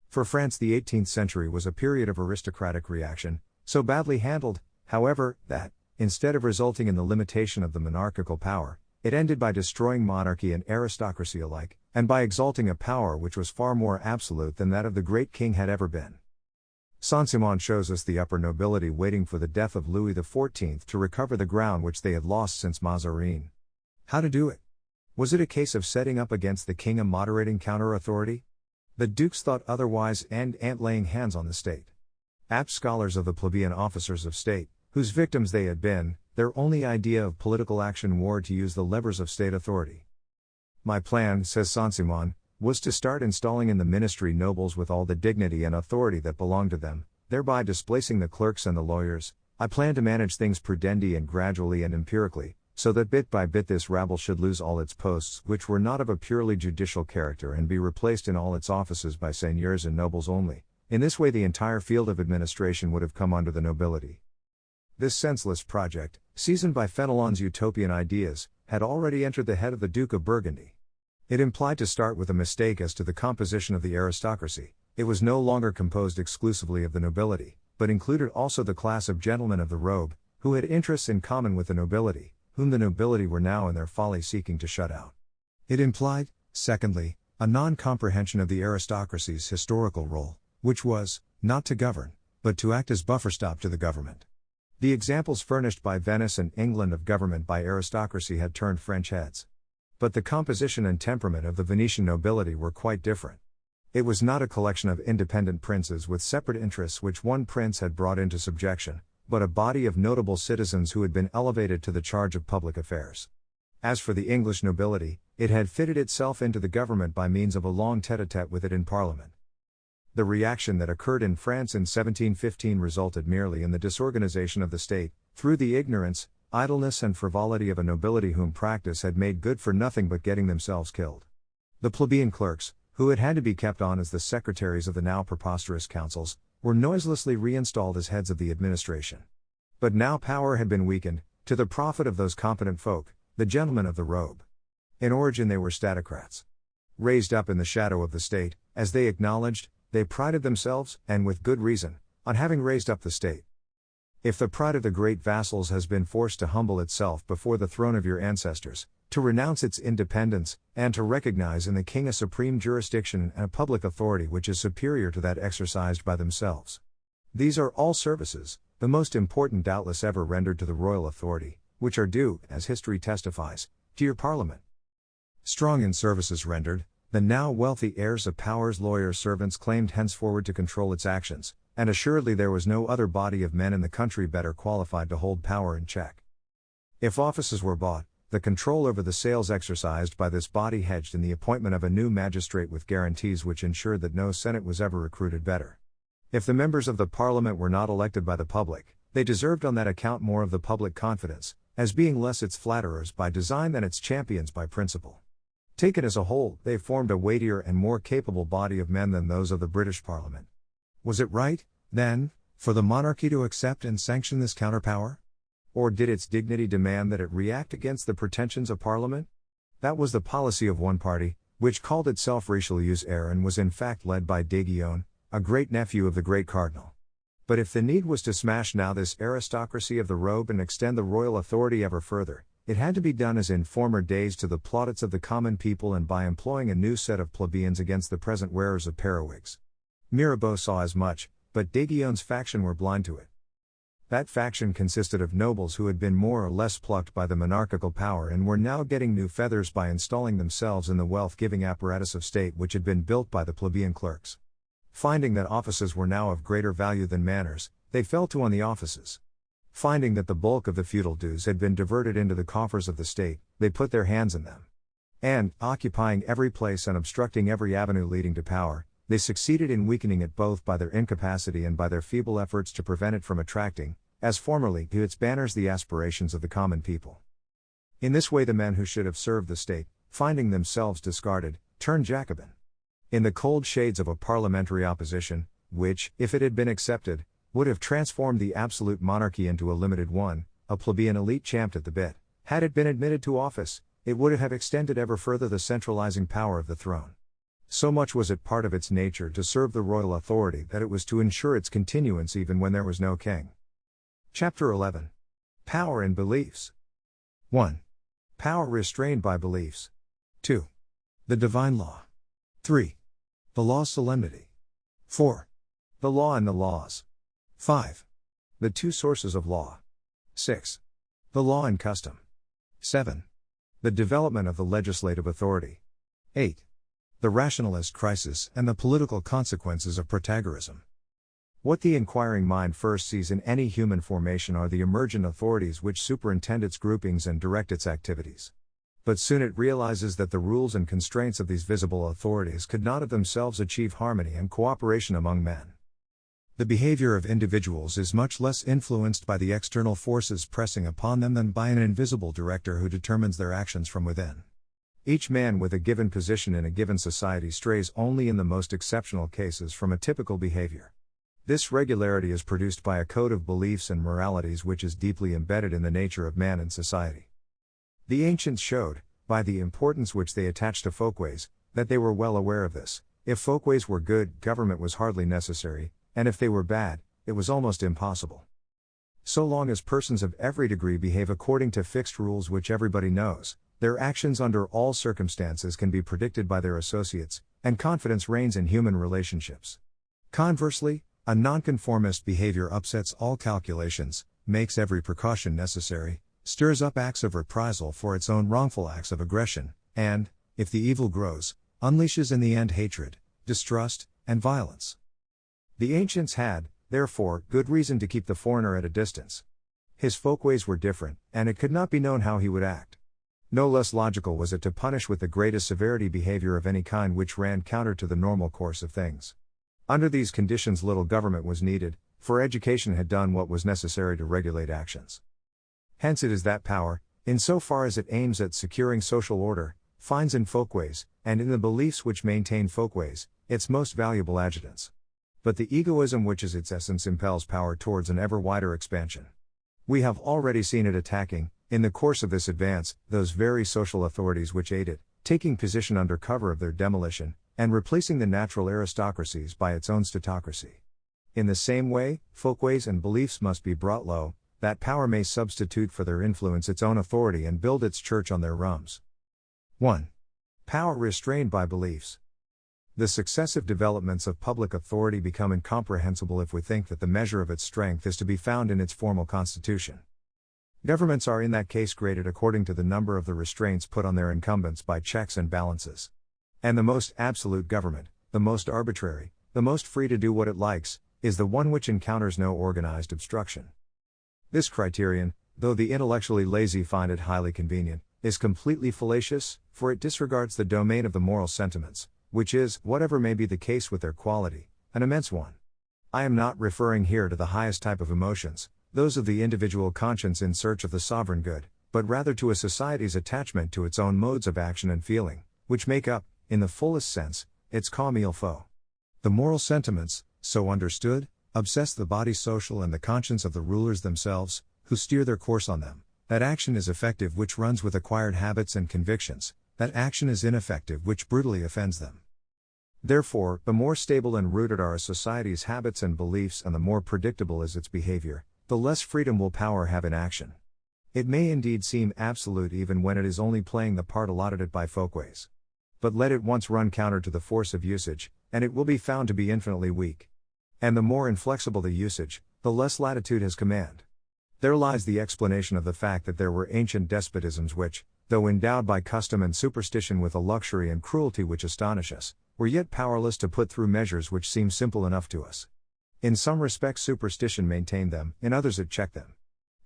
For France the 18th century was a period of aristocratic reaction, so badly handled, however, that, instead of resulting in the limitation of the monarchical power, it ended by destroying monarchy and aristocracy alike, and by exalting a power which was far more absolute than that of the great king had ever been. Saint-Simon shows us the upper nobility waiting for the death of Louis XIV to recover the ground which they had lost since Mazarin. How to do it? Was it a case of setting up against the king a moderating counter-authority? The dukes thought otherwise and laying hands on the state. Apt scholars of the plebeian officers of state, whose victims they had been, their only idea of political action were to use the levers of state authority. My plan, says Saint-Simon, was to start installing in the ministry nobles with all the dignity and authority that belonged to them, thereby displacing the clerks and the lawyers. I planned to manage things prudendi and gradually and empirically, so that bit by bit this rabble should lose all its posts which were not of a purely judicial character and be replaced in all its offices by seigneurs and nobles only. In this way the entire field of administration would have come under the nobility. This senseless project, seasoned by Fenelon's utopian ideas, had already entered the head of the Duke of Burgundy. It implied to start with a mistake as to the composition of the aristocracy. It was no longer composed exclusively of the nobility, but included also the class of gentlemen of the robe, who had interests in common with the nobility, whom the nobility were now in their folly seeking to shut out. It implied, secondly, a non-comprehension of the aristocracy's historical role, which was, not to govern, but to act as buffer stop to the government. The examples furnished by Venice and England of government by aristocracy had turned French heads. But the composition and temperament of the Venetian nobility were quite different. It was not a collection of independent princes with separate interests which one prince had brought into subjection, but a body of notable citizens who had been elevated to the charge of public affairs. As for the English nobility, it had fitted itself into the government by means of a long tête-à-tête with it in Parliament. The reaction that occurred in France in 1715 resulted merely in the disorganization of the state, through the ignorance, idleness and frivolity of a nobility whom practice had made good for nothing but getting themselves killed. The plebeian clerks, who had to be kept on as the secretaries of the now preposterous councils, were noiselessly reinstalled as heads of the administration. But now power had been weakened, to the profit of those competent folk, the gentlemen of the robe. In origin they were statocrats. Raised up in the shadow of the state, as they acknowledged, they prided themselves, and with good reason, on having raised up the state. If the pride of the great vassals has been forced to humble itself before the throne of your ancestors, to renounce its independence, and to recognize in the king a supreme jurisdiction and a public authority which is superior to that exercised by themselves. These are all services, the most important doubtless ever rendered to the royal authority, which are due, as history testifies, to your parliament. Strong in services rendered, the now wealthy heirs of power's lawyers' servants claimed henceforward to control its actions, and assuredly there was no other body of men in the country better qualified to hold power in check. If offices were bought, the control over the sales exercised by this body hedged in the appointment of a new magistrate with guarantees which ensured that no senate was ever recruited better. If the members of the parliament were not elected by the public, they deserved on that account more of the public confidence, as being less its flatterers by design than its champions by principle. Taken as a whole, they formed a weightier and more capable body of men than those of the British Parliament. Was it right, then, for the monarchy to accept and sanction this counterpower? Or did its dignity demand that it react against the pretensions of Parliament? That was the policy of one party, which called itself Richelieu's heir and was in fact led by d'Aiguillon, a great-nephew of the great cardinal. But if the need was to smash now this aristocracy of the robe and extend the royal authority ever further, it had to be done as in former days to the plaudits of the common people and by employing a new set of plebeians against the present wearers of periwigs. Mirabeau saw as much, but d'Aiguillon's faction were blind to it. That faction consisted of nobles who had been more or less plucked by the monarchical power and were now getting new feathers by installing themselves in the wealth-giving apparatus of state which had been built by the plebeian clerks. Finding that offices were now of greater value than manners, they fell to on the offices. Finding that the bulk of the feudal dues had been diverted into the coffers of the state, they put their hands in them. And, occupying every place and obstructing every avenue leading to power, they succeeded in weakening it both by their incapacity and by their feeble efforts to prevent it from attracting, as formerly, to its banners the aspirations of the common people. In this way the men who should have served the state, finding themselves discarded, turned Jacobin. In the cold shades of a parliamentary opposition, which, if it had been accepted, would have transformed the absolute monarchy into a limited one, a plebeian elite champed at the bit, had it been admitted to office, it would have extended ever further the centralizing power of the throne. So much was it part of its nature to serve the royal authority that it was to ensure its continuance even when there was no king. Chapter 11. Power in Beliefs. 1. Power restrained by beliefs. 2. The divine law. 3. The law's solemnity. 4. The law and the laws. 5. The two sources of law. 6. The law and custom. 7. The development of the legislative authority. 8. The rationalist crisis and the political consequences of Protagorism. What the inquiring mind first sees in any human formation are the emergent authorities which superintend its groupings and direct its activities. But soon it realizes that the rules and constraints of these visible authorities could not of themselves achieve harmony and cooperation among men. The behavior of individuals is much less influenced by the external forces pressing upon them than by an invisible director who determines their actions from within. Each man with a given position in a given society strays only in the most exceptional cases from a typical behavior. This regularity is produced by a code of beliefs and moralities which is deeply embedded in the nature of man and society. The ancients showed, by the importance which they attached to folkways, that they were well aware of this. If folkways were good, government was hardly necessary, and if they were bad, it was almost impossible. So long as persons of every degree behave according to fixed rules which everybody knows, their actions under all circumstances can be predicted by their associates, and confidence reigns in human relationships. Conversely, A nonconformist behavior upsets all calculations, makes every precaution necessary, stirs up acts of reprisal for its own wrongful acts of aggression, and, if the evil grows, unleashes in the end hatred, distrust, and violence. The ancients had, therefore, good reason to keep the foreigner at a distance. His folkways were different, and it could not be known how he would act. No less logical was it to punish with the greatest severity behavior of any kind which ran counter to the normal course of things. Under these conditions little government was needed, for education had done what was necessary to regulate actions. Hence it is that power, in so far as it aims at securing social order, finds in folkways, and in the beliefs which maintain folkways, its most valuable adjutants. But the egoism which is its essence impels power towards an ever wider expansion. We have already seen it attacking, in the course of this advance, those very social authorities which aid it, taking position under cover of their demolition, and replacing the natural aristocracies by its own statocracy. In the same way, folkways and beliefs must be brought low, that power may substitute for their influence its own authority and build its church on their ruins. 1. Power restrained by beliefs. The successive developments of public authority become incomprehensible if we think that the measure of its strength is to be found in its formal constitution. Governments are in that case graded according to the number of the restraints put on their incumbents by checks and balances. And the most absolute government, the most arbitrary, the most free to do what it likes, is the one which encounters no organized obstruction. This criterion, though the intellectually lazy find it highly convenient, is completely fallacious, for it disregards the domain of the moral sentiments, which is, whatever may be the case with their quality, an immense one. I am not referring here to the highest type of emotions, those of the individual conscience in search of the sovereign good, but rather to a society's attachment to its own modes of action and feeling, which make up, in the fullest sense, its comme il faut. The moral sentiments, so understood, obsess the body social and the conscience of the rulers themselves, who steer their course on them. That action is effective which runs with acquired habits and convictions, that action is ineffective which brutally offends them. Therefore, the more stable and rooted are a society's habits and beliefs and the more predictable is its behavior, the less freedom will power have in action. It may indeed seem absolute even when it is only playing the part allotted it by folkways. But let it once run counter to the force of usage, and it will be found to be infinitely weak. And the more inflexible the usage, the less latitude has command. There lies the explanation of the fact that there were ancient despotisms which, though endowed by custom and superstition with a luxury and cruelty which astonish us, were yet powerless to put through measures which seem simple enough to us. In some respects superstition maintained them, in others it checked them.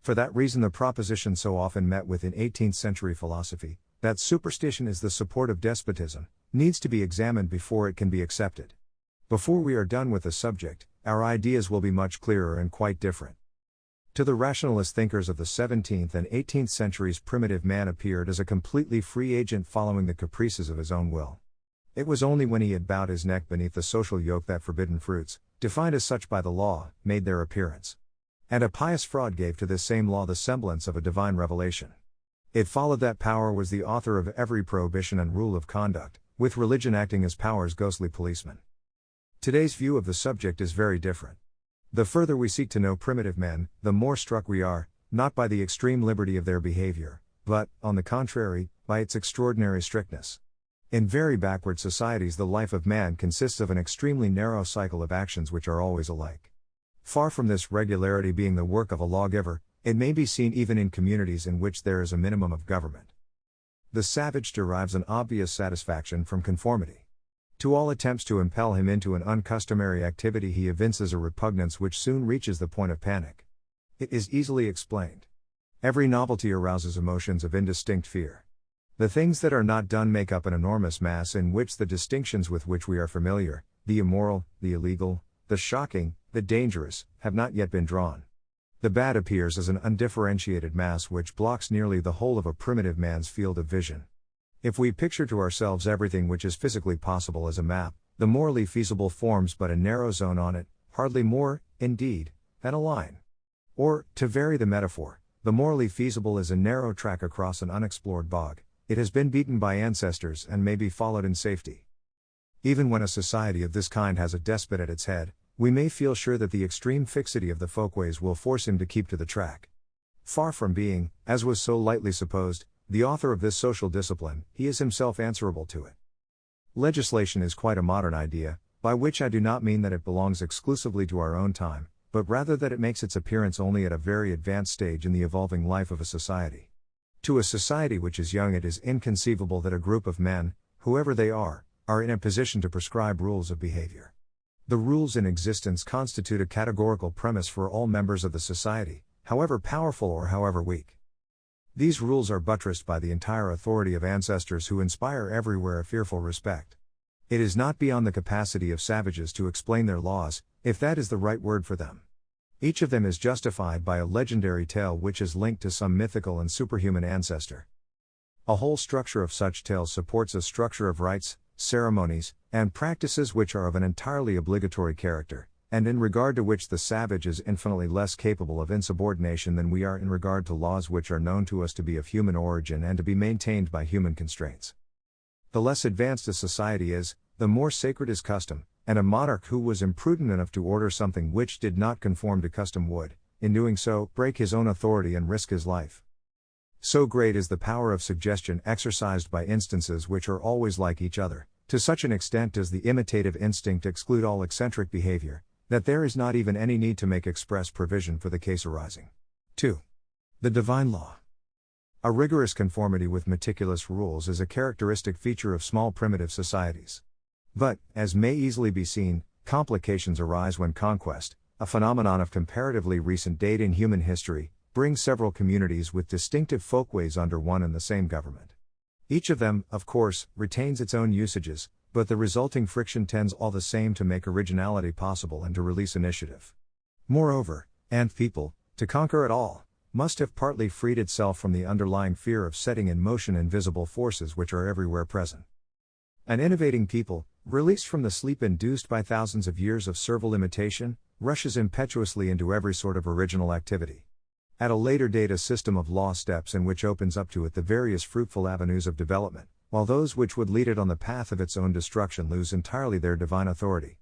For that reason the proposition so often met with in 18th century philosophy, that superstition is the support of despotism, needs to be examined before it can be accepted. Before we are done with the subject, our ideas will be much clearer and quite different. To the rationalist thinkers of the 17th and 18th centuries primitive man appeared as a completely free agent following the caprices of his own will. It was only when he had bowed his neck beneath the social yoke that forbidden fruits, defined as such by the law, made their appearance. And a pious fraud gave to this same law the semblance of a divine revelation. It followed that power was the author of every prohibition and rule of conduct, with religion acting as power's ghostly policeman. Today's view of the subject is very different. The further we seek to know primitive men, the more struck we are, not by the extreme liberty of their behavior, but, on the contrary, by its extraordinary strictness. In very backward societies the life of man consists of an extremely narrow cycle of actions which are always alike. Far from this regularity being the work of a lawgiver, it may be seen even in communities in which there is a minimum of government. The savage derives an obvious satisfaction from conformity. To all attempts to impel him into an uncustomary activity he evinces a repugnance which soon reaches the point of panic. It is easily explained. Every novelty arouses emotions of indistinct fear. The things that are not done make up an enormous mass in which the distinctions with which we are familiar, the immoral, the illegal, the shocking, the dangerous, have not yet been drawn. The bad appears as an undifferentiated mass which blocks nearly the whole of a primitive man's field of vision. If we picture to ourselves everything which is physically possible as a map, the morally feasible forms but a narrow zone on it, hardly more, indeed, than a line. Or, to vary the metaphor, the morally feasible is a narrow track across an unexplored bog. It has been beaten by ancestors and may be followed in safety. Even when a society of this kind has a despot at its head, we may feel sure that the extreme fixity of the folkways will force him to keep to the track. Far from being, as was so lightly supposed, the author of this social discipline, he is himself answerable to it. Legislation is quite a modern idea, by which I do not mean that it belongs exclusively to our own time, but rather that it makes its appearance only at a very advanced stage in the evolving life of a society. To a society which is young, it is inconceivable that a group of men, whoever they are in a position to prescribe rules of behavior. The rules in existence constitute a categorical premise for all members of the society, however powerful or however weak. These rules are buttressed by the entire authority of ancestors who inspire everywhere a fearful respect. It is not beyond the capacity of savages to explain their laws, if that is the right word for them. Each of them is justified by a legendary tale which is linked to some mythical and superhuman ancestor. A whole structure of such tales supports a structure of rites, ceremonies, and practices which are of an entirely obligatory character, and in regard to which the savage is infinitely less capable of insubordination than we are in regard to laws which are known to us to be of human origin and to be maintained by human constraints. The less advanced a society is, the more sacred is custom, and a monarch who was imprudent enough to order something which did not conform to custom would, in doing so, break his own authority and risk his life. So great is the power of suggestion exercised by instances which are always like each other, to such an extent does the imitative instinct exclude all eccentric behavior, that there is not even any need to make express provision for the case arising. 2. The divine law. A rigorous conformity with meticulous rules is a characteristic feature of small primitive societies. But, as may easily be seen, complications arise when conquest, a phenomenon of comparatively recent date in human history, brings several communities with distinctive folkways under one and the same government. Each of them, of course, retains its own usages, but the resulting friction tends all the same to make originality possible and to release initiative. Moreover, ant people, to conquer at all, must have partly freed itself from the underlying fear of setting in motion invisible forces which are everywhere present. An innovating people, released from the sleep induced by thousands of years of servile imitation, rushes impetuously into every sort of original activity. At a later date, a system of law steps in which opens up to it the various fruitful avenues of development, while those which would lead it on the path of its own destruction lose entirely their divine authority.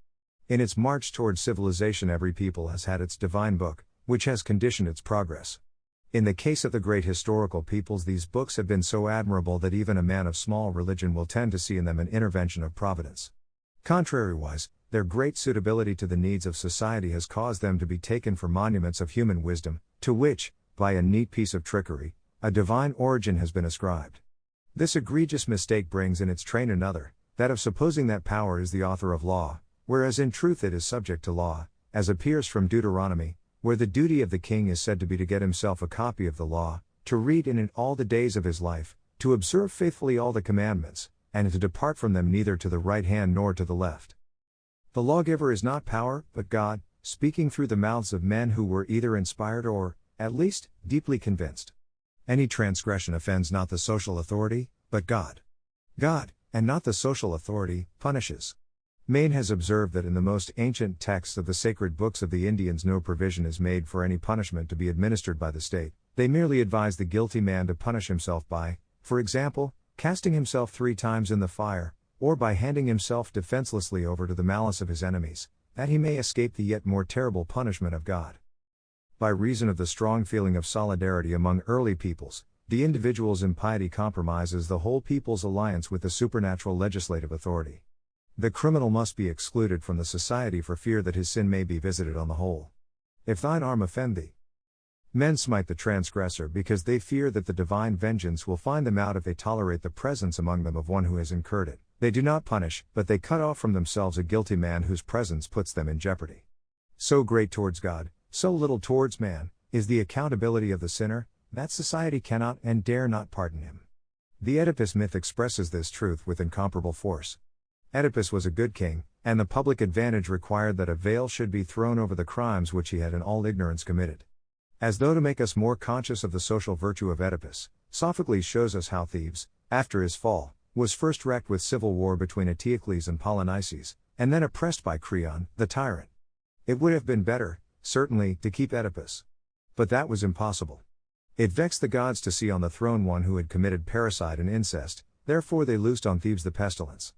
In its march towards civilization, every people has had its divine book, which has conditioned its progress. In the case of the great historical peoples, these books have been so admirable that even a man of small religion will tend to see in them an intervention of providence. Contrariwise, their great suitability to the needs of society has caused them to be taken for monuments of human wisdom, to which, by a neat piece of trickery, a divine origin has been ascribed. This egregious mistake brings in its train another, that of supposing that power is the author of law, whereas in truth it is subject to law, as appears from Deuteronomy, where the duty of the king is said to be to get himself a copy of the law, to read in it all the days of his life, to observe faithfully all the commandments, and to depart from them neither to the right hand nor to the left. The lawgiver is not power, but God, speaking through the mouths of men who were either inspired or, at least, deeply convinced. Any transgression offends not the social authority, but God. God, and not the social authority, punishes. Maine has observed that in the most ancient texts of the sacred books of the Indians no provision is made for any punishment to be administered by the state. They merely advise the guilty man to punish himself by, for example, casting himself 3 times in the fire, or by handing himself defenselessly over to the malice of his enemies, that he may escape the yet more terrible punishment of God. By reason of the strong feeling of solidarity among early peoples, the individual's impiety compromises the whole people's alliance with the supernatural legislative authority. The criminal must be excluded from the society for fear that his sin may be visited on the whole. If thine arm offend thee, men smite the transgressor because they fear that the divine vengeance will find them out if they tolerate the presence among them of one who has incurred it. They do not punish, but they cut off from themselves a guilty man whose presence puts them in jeopardy. So great towards God, so little towards man, is the accountability of the sinner, that society cannot and dare not pardon him. The Oedipus myth expresses this truth with incomparable force. Oedipus was a good king, and the public advantage required that a veil should be thrown over the crimes which he had in all ignorance committed. As though to make us more conscious of the social virtue of Oedipus, Sophocles shows us how Thebes, after his fall, was first wrecked with civil war between Eteocles and Polynices, and then oppressed by Creon, the tyrant. It would have been better, certainly, to keep Oedipus. But that was impossible. It vexed the gods to see on the throne one who had committed parricide and incest, therefore they loosed on Thebes the pestilence.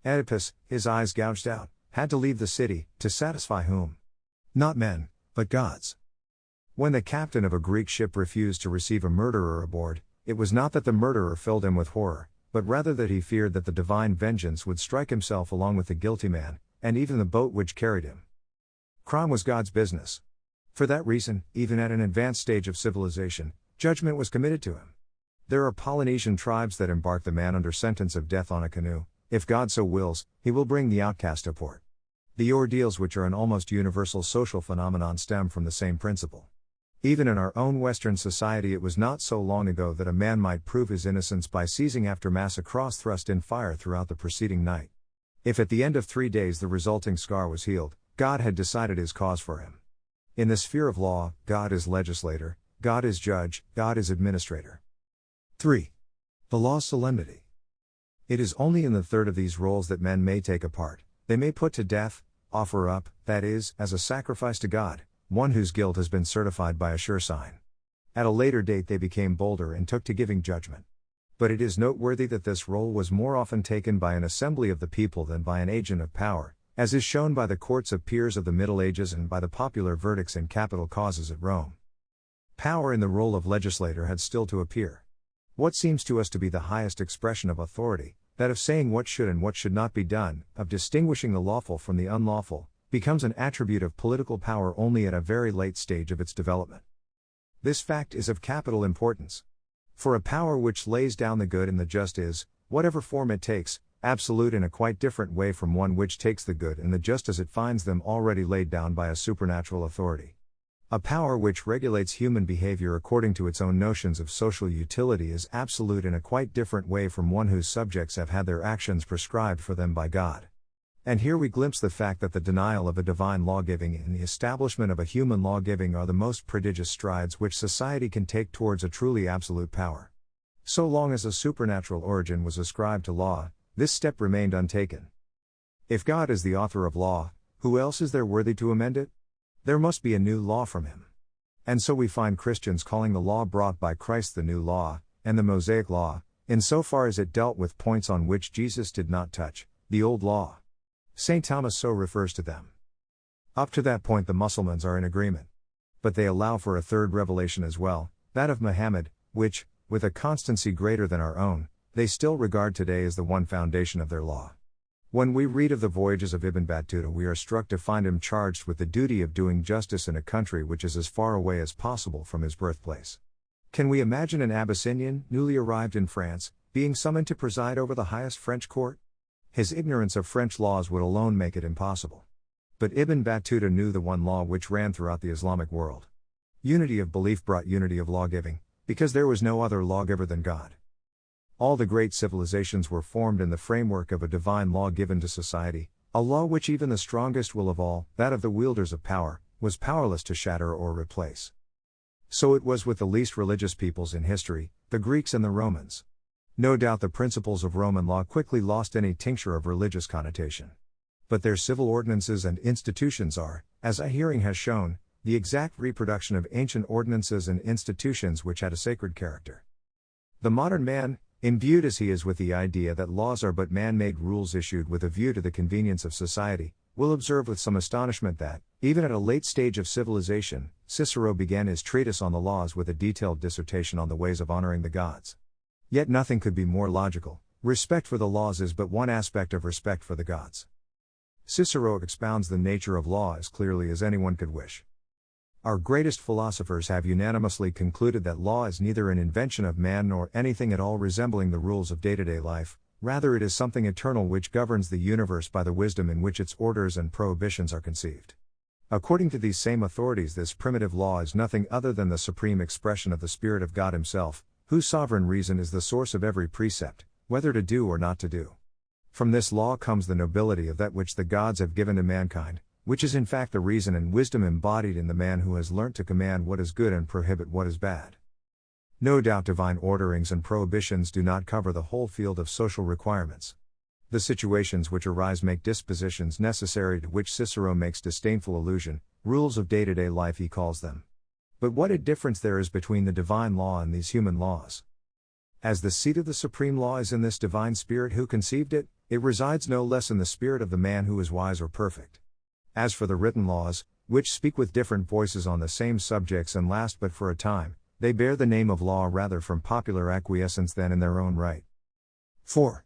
Oedipus, his eyes gouged out, had to leave the city, to satisfy whom? Not men, but gods. When the captain of a Greek ship refused to receive a murderer aboard, it was not that the murderer filled him with horror, but rather that he feared that the divine vengeance would strike himself along with the guilty man, and even the boat which carried him. Crime was God's business. For that reason, even at an advanced stage of civilization, judgment was committed to him. There are Polynesian tribes that embark the man under sentence of death on a canoe. If God so wills, he will bring the outcast to port. The ordeals, which are an almost universal social phenomenon, stem from the same principle. Even in our own Western society, it was not so long ago that a man might prove his innocence by seizing after mass a cross thrust in fire throughout the preceding night. If at the end of 3 days the resulting scar was healed, God had decided his cause for him. In the sphere of law, God is legislator, God is judge, God is administrator. 3. The law's solemnity. It is only in the third of these roles that men may take a part. They may put to death, offer up, that is, as a sacrifice to God, one whose guilt has been certified by a sure sign. At a later date they became bolder and took to giving judgment. But it is noteworthy that this role was more often taken by an assembly of the people than by an agent of power, as is shown by the courts of peers of the Middle Ages and by the popular verdicts in capital causes at Rome. Power in the role of legislator had still to appear. What seems to us to be the highest expression of authority, that of saying what should and what should not be done, of distinguishing the lawful from the unlawful, becomes an attribute of political power only at a very late stage of its development. This fact is of capital importance. For a power which lays down the good and the just is, whatever form it takes, absolute in a quite different way from one which takes the good and the just as it finds them already laid down by a supernatural authority. A power which regulates human behavior according to its own notions of social utility is absolute in a quite different way from one whose subjects have had their actions prescribed for them by God. And here we glimpse the fact that the denial of a divine lawgiving and the establishment of a human lawgiving are the most prodigious strides which society can take towards a truly absolute power. So long as a supernatural origin was ascribed to law, this step remained untaken. If God is the author of law, who else is there worthy to amend it? There must be a new law from him. And so we find Christians calling the law brought by Christ the new law, and the Mosaic law, insofar as it dealt with points on which Jesus did not touch, the old law. St. Thomas so refers to them. Up to that point the Mussulmans are in agreement. But they allow for a third revelation as well, that of Muhammad, which, with a constancy greater than our own, they still regard today as the one foundation of their law. When we read of the voyages of Ibn Battuta, we are struck to find him charged with the duty of doing justice in a country which is as far away as possible from his birthplace. Can we imagine an Abyssinian, newly arrived in France, being summoned to preside over the highest French court? His ignorance of French laws would alone make it impossible. But Ibn Battuta knew the one law which ran throughout the Islamic world. Unity of belief brought unity of lawgiving, because there was no other lawgiver than God. All the great civilizations were formed in the framework of a divine law given to society, a law which even the strongest will of all, that of the wielders of power, was powerless to shatter or replace. So it was with the least religious peoples in history, the Greeks and the Romans. No doubt the principles of Roman law quickly lost any tincture of religious connotation. But their civil ordinances and institutions are, as a hearing has shown, the exact reproduction of ancient ordinances and institutions which had a sacred character. The modern man, imbued as he is with the idea that laws are but man-made rules issued with a view to the convenience of society, will observe with some astonishment that, even at a late stage of civilization, Cicero began his treatise on the laws with a detailed dissertation on the ways of honoring the gods. Yet nothing could be more logical. Respect for the laws is but one aspect of respect for the gods. Cicero expounds the nature of law as clearly as anyone could wish. Our greatest philosophers have unanimously concluded that law is neither an invention of man nor anything at all resembling the rules of day-to-day life, rather it is something eternal which governs the universe by the wisdom in which its orders and prohibitions are conceived. According to these same authorities, this primitive law is nothing other than the supreme expression of the Spirit of God Himself, whose sovereign reason is the source of every precept, whether to do or not to do. From this law comes the nobility of that which the gods have given to mankind, which is in fact the reason and wisdom embodied in the man who has learnt to command what is good and prohibit what is bad. No doubt divine orderings and prohibitions do not cover the whole field of social requirements. The situations which arise make dispositions necessary to which Cicero makes disdainful allusion, rules of day-to-day life he calls them. But what a difference there is between the divine law and these human laws. As the seat of the supreme law is in this divine spirit who conceived it, it resides no less in the spirit of the man who is wise or perfect. As for the written laws, which speak with different voices on the same subjects and last but for a time, they bear the name of law rather from popular acquiescence than in their own right. 4.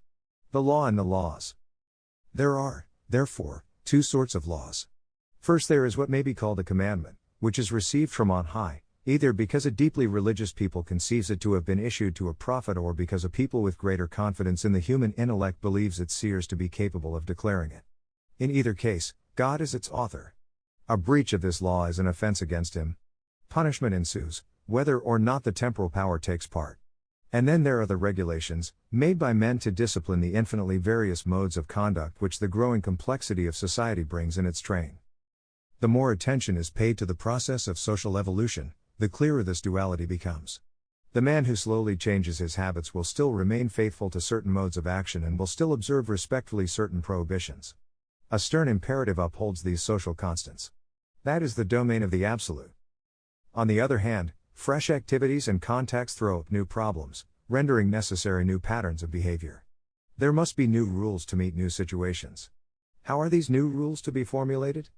The law and the laws. There are, therefore, Two sorts of laws. First, there is what may be called a commandment, which is received from on high, either because a deeply religious people conceives it to have been issued to a prophet or because a people with greater confidence in the human intellect believes its seers to be capable of declaring it. In either case, God is its author. A breach of this law is an offense against him. Punishment ensues, whether or not the temporal power takes part. And then there are the regulations, made by men to discipline the infinitely various modes of conduct which the growing complexity of society brings in its train. The more attention is paid to the process of social evolution, the clearer this duality becomes. The man who slowly changes his habits will still remain faithful to certain modes of action and will still observe respectfully certain prohibitions. A stern imperative upholds these social constants. That is the domain of the absolute. On the other hand, fresh activities and contacts throw up new problems, rendering necessary new patterns of behavior. There must be new rules to meet new situations. How are these new rules to be formulated?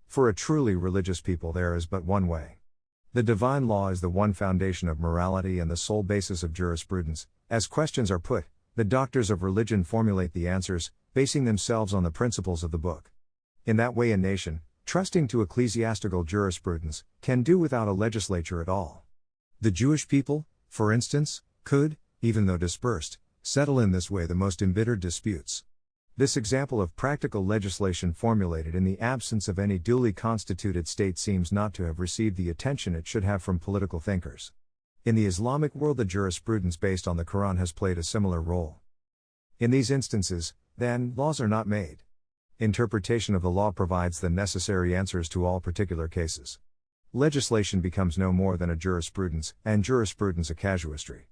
For a truly religious people there is but one way. The divine law is the one foundation of morality and the sole basis of jurisprudence. As questions are put, the doctors of religion formulate the answers, basing themselves on the principles of the book. In that way a nation, trusting to ecclesiastical jurisprudence, can do without a legislature at all. The Jewish people, for instance, could, even though dispersed, settle in this way the most embittered disputes. This example of practical legislation formulated in the absence of any duly constituted state seems not to have received the attention it should have from political thinkers. In the Islamic world the jurisprudence based on the Quran has played a similar role. In these instances, then, laws are not made. Interpretation of the law provides the necessary answers to all particular cases. Legislation becomes no more than a jurisprudence, and jurisprudence a casuistry.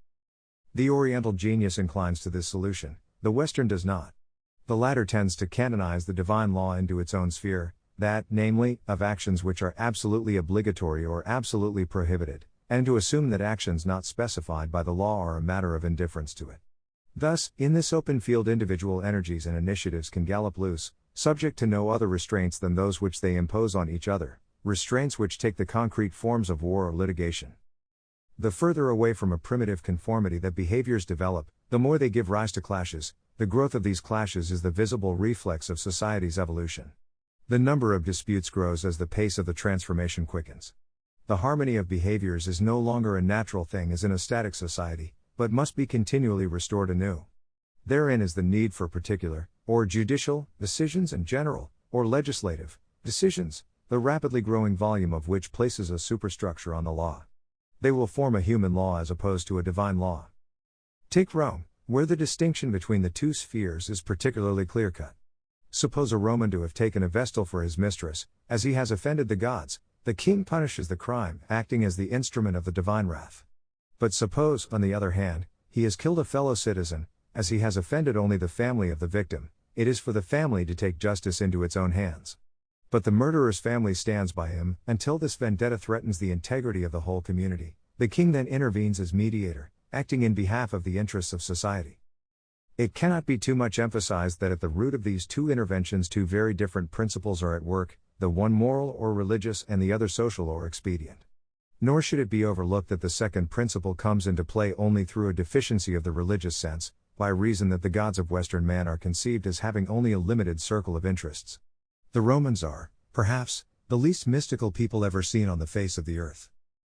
The Oriental genius inclines to this solution, the Western does not. The latter tends to canonize the divine law into its own sphere, that, namely, of actions which are absolutely obligatory or absolutely prohibited, and to assume that actions not specified by the law are a matter of indifference to it. Thus, in this open field individual energies and initiatives can gallop loose, subject to no other restraints than those which they impose on each other, restraints which take the concrete forms of war or litigation. The further away from a primitive conformity that behaviors develop, the more they give rise to clashes. The growth of these clashes is the visible reflex of society's evolution. The number of disputes grows as the pace of the transformation quickens. The harmony of behaviors is no longer a natural thing as in a static society, but must be continually restored anew. Therein is the need for particular, or judicial, decisions and general, or legislative, decisions, the rapidly growing volume of which places a superstructure on the law. They will form a human law as opposed to a divine law. Take Rome, where the distinction between the two spheres is particularly clear-cut. Suppose a Roman to have taken a vestal for his mistress, as he has offended the gods, the king punishes the crime, acting as the instrument of the divine wrath. But suppose, on the other hand, he has killed a fellow citizen, as he has offended only the family of the victim, it is for the family to take justice into its own hands. But the murderer's family stands by him, until this vendetta threatens the integrity of the whole community. The king then intervenes as mediator, acting in behalf of the interests of society. It cannot be too much emphasized that at the root of these two interventions two very different principles are at work, the one moral or religious and the other social or expedient. Nor should it be overlooked that the second principle comes into play only through a deficiency of the religious sense, by reason that the gods of Western man are conceived as having only a limited circle of interests. The Romans are, perhaps, the least mystical people ever seen on the face of the earth.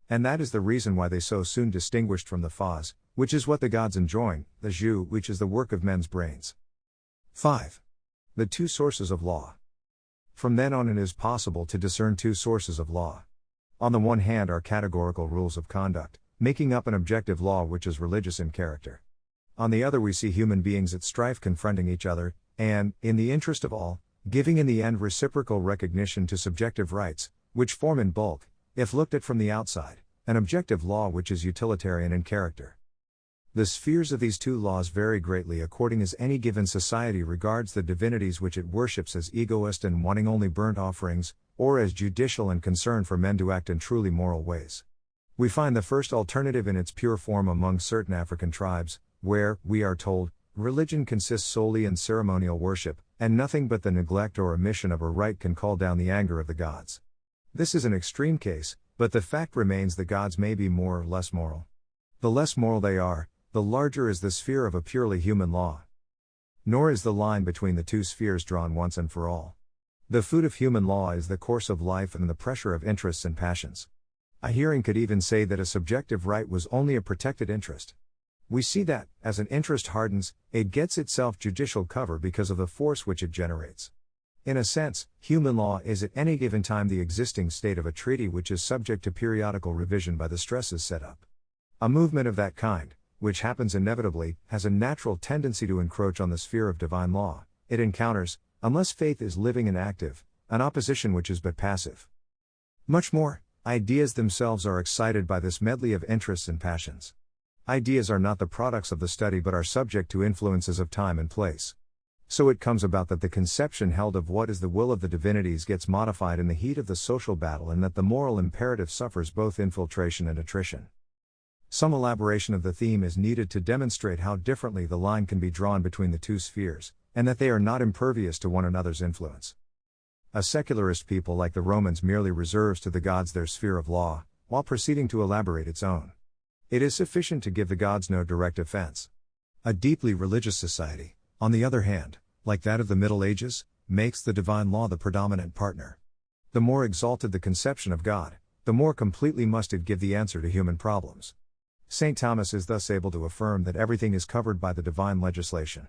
And that is the reason why they so soon distinguished from the phos, which is what the gods enjoin, the jus, which is the work of men's brains. 5. The two sources of law. From then on it is possible to discern two sources of law. On the one hand are categorical rules of conduct, making up an objective law which is religious in character. On the other we see human beings at strife confronting each other, and, in the interest of all, giving in the end reciprocal recognition to subjective rights, which form in bulk, if looked at from the outside, an objective law which is utilitarian in character. The spheres of these two laws vary greatly according as any given society regards the divinities which it worships as egoist and wanting only burnt offerings, or as judicial and concerned for men to act in truly moral ways. We find the first alternative in its pure form among certain African tribes, where, we are told, religion consists solely in ceremonial worship, and nothing but the neglect or omission of a rite can call down the anger of the gods. This is an extreme case, but the fact remains the gods may be more or less moral. The less moral they are, the larger is the sphere of a purely human law. Nor is the line between the two spheres drawn once and for all. The food of human law is the course of life and the pressure of interests and passions. A hearing could even say that a subjective right was only a protected interest. We see that, as an interest hardens, it gets itself judicial cover because of the force which it generates. In a sense, human law is at any given time the existing state of a treaty which is subject to periodical revision by the stresses set up. A movement of that kind, which happens inevitably, has a natural tendency to encroach on the sphere of divine law. It encounters, unless faith is living and active, an opposition which is but passive. Much more, ideas themselves are excited by this medley of interests and passions. Ideas are not the products of the study but are subject to influences of time and place. So it comes about that the conception held of what is the will of the divinities gets modified in the heat of the social battle, and that the moral imperative suffers both infiltration and attrition. Some elaboration of the theme is needed to demonstrate how differently the line can be drawn between the two spheres, and that they are not impervious to one another's influence. A secularist people like the Romans merely reserves to the gods their sphere of law, while proceeding to elaborate its own. It is sufficient to give the gods no direct offense. A deeply religious society, on the other hand, like that of the Middle Ages, makes the divine law the predominant partner. The more exalted the conception of God, the more completely must it give the answer to human problems. St. Thomas is thus able to affirm that everything is covered by the divine legislation.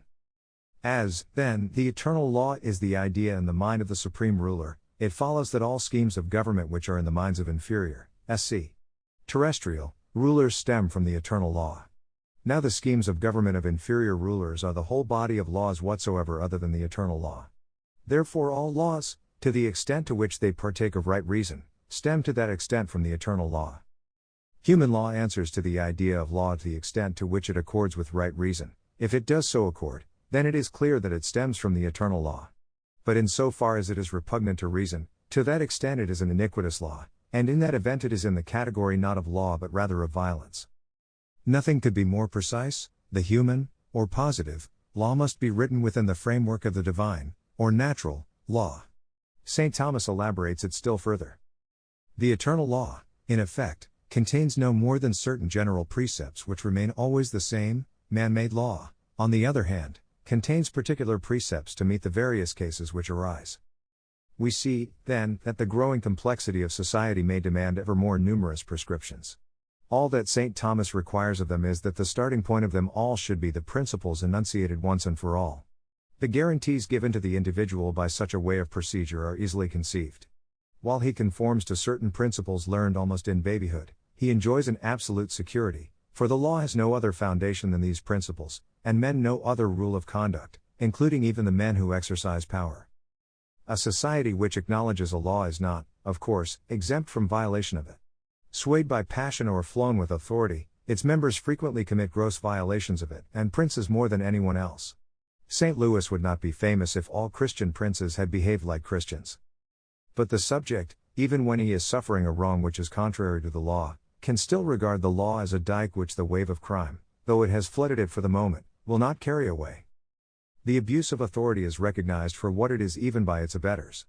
As, then, the eternal law is the idea in the mind of the supreme ruler, it follows that all schemes of government which are in the minds of inferior, sc. terrestrial, rulers stem from the eternal law. Now the schemes of government of inferior rulers are the whole body of laws whatsoever other than the eternal law. Therefore all laws, to the extent to which they partake of right reason, stem to that extent from the eternal law. Human law answers to the idea of law to the extent to which it accords with right reason. If it does so accord, then it is clear that it stems from the eternal law. But in so far as it is repugnant to reason, to that extent it is an iniquitous law, and in that event it is in the category not of law but rather of violence. Nothing could be more precise. The human, or positive, law must be written within the framework of the divine, or natural, law. St. Thomas elaborates it still further. The eternal law, in effect, contains no more than certain general precepts which remain always the same. Man-made law, on the other hand, contains particular precepts to meet the various cases which arise. We see, then, that the growing complexity of society may demand ever more numerous prescriptions. All that St. Thomas requires of them is that the starting point of them all should be the principles enunciated once and for all. The guarantees given to the individual by such a way of procedure are easily conceived. While he conforms to certain principles learned almost in babyhood, he enjoys an absolute security, for the law has no other foundation than these principles, and men no other rule of conduct, including even the men who exercise power. A society which acknowledges a law is not, of course, exempt from violation of it. Swayed by passion or flown with authority, its members frequently commit gross violations of it, and princes more than anyone else. St. Louis would not be famous if all Christian princes had behaved like Christians. But the subject, even when he is suffering a wrong which is contrary to the law, can still regard the law as a dike which the wave of crime, though it has flooded it for the moment, will not carry away. The abuse of authority is recognized for what it is even by its abettors.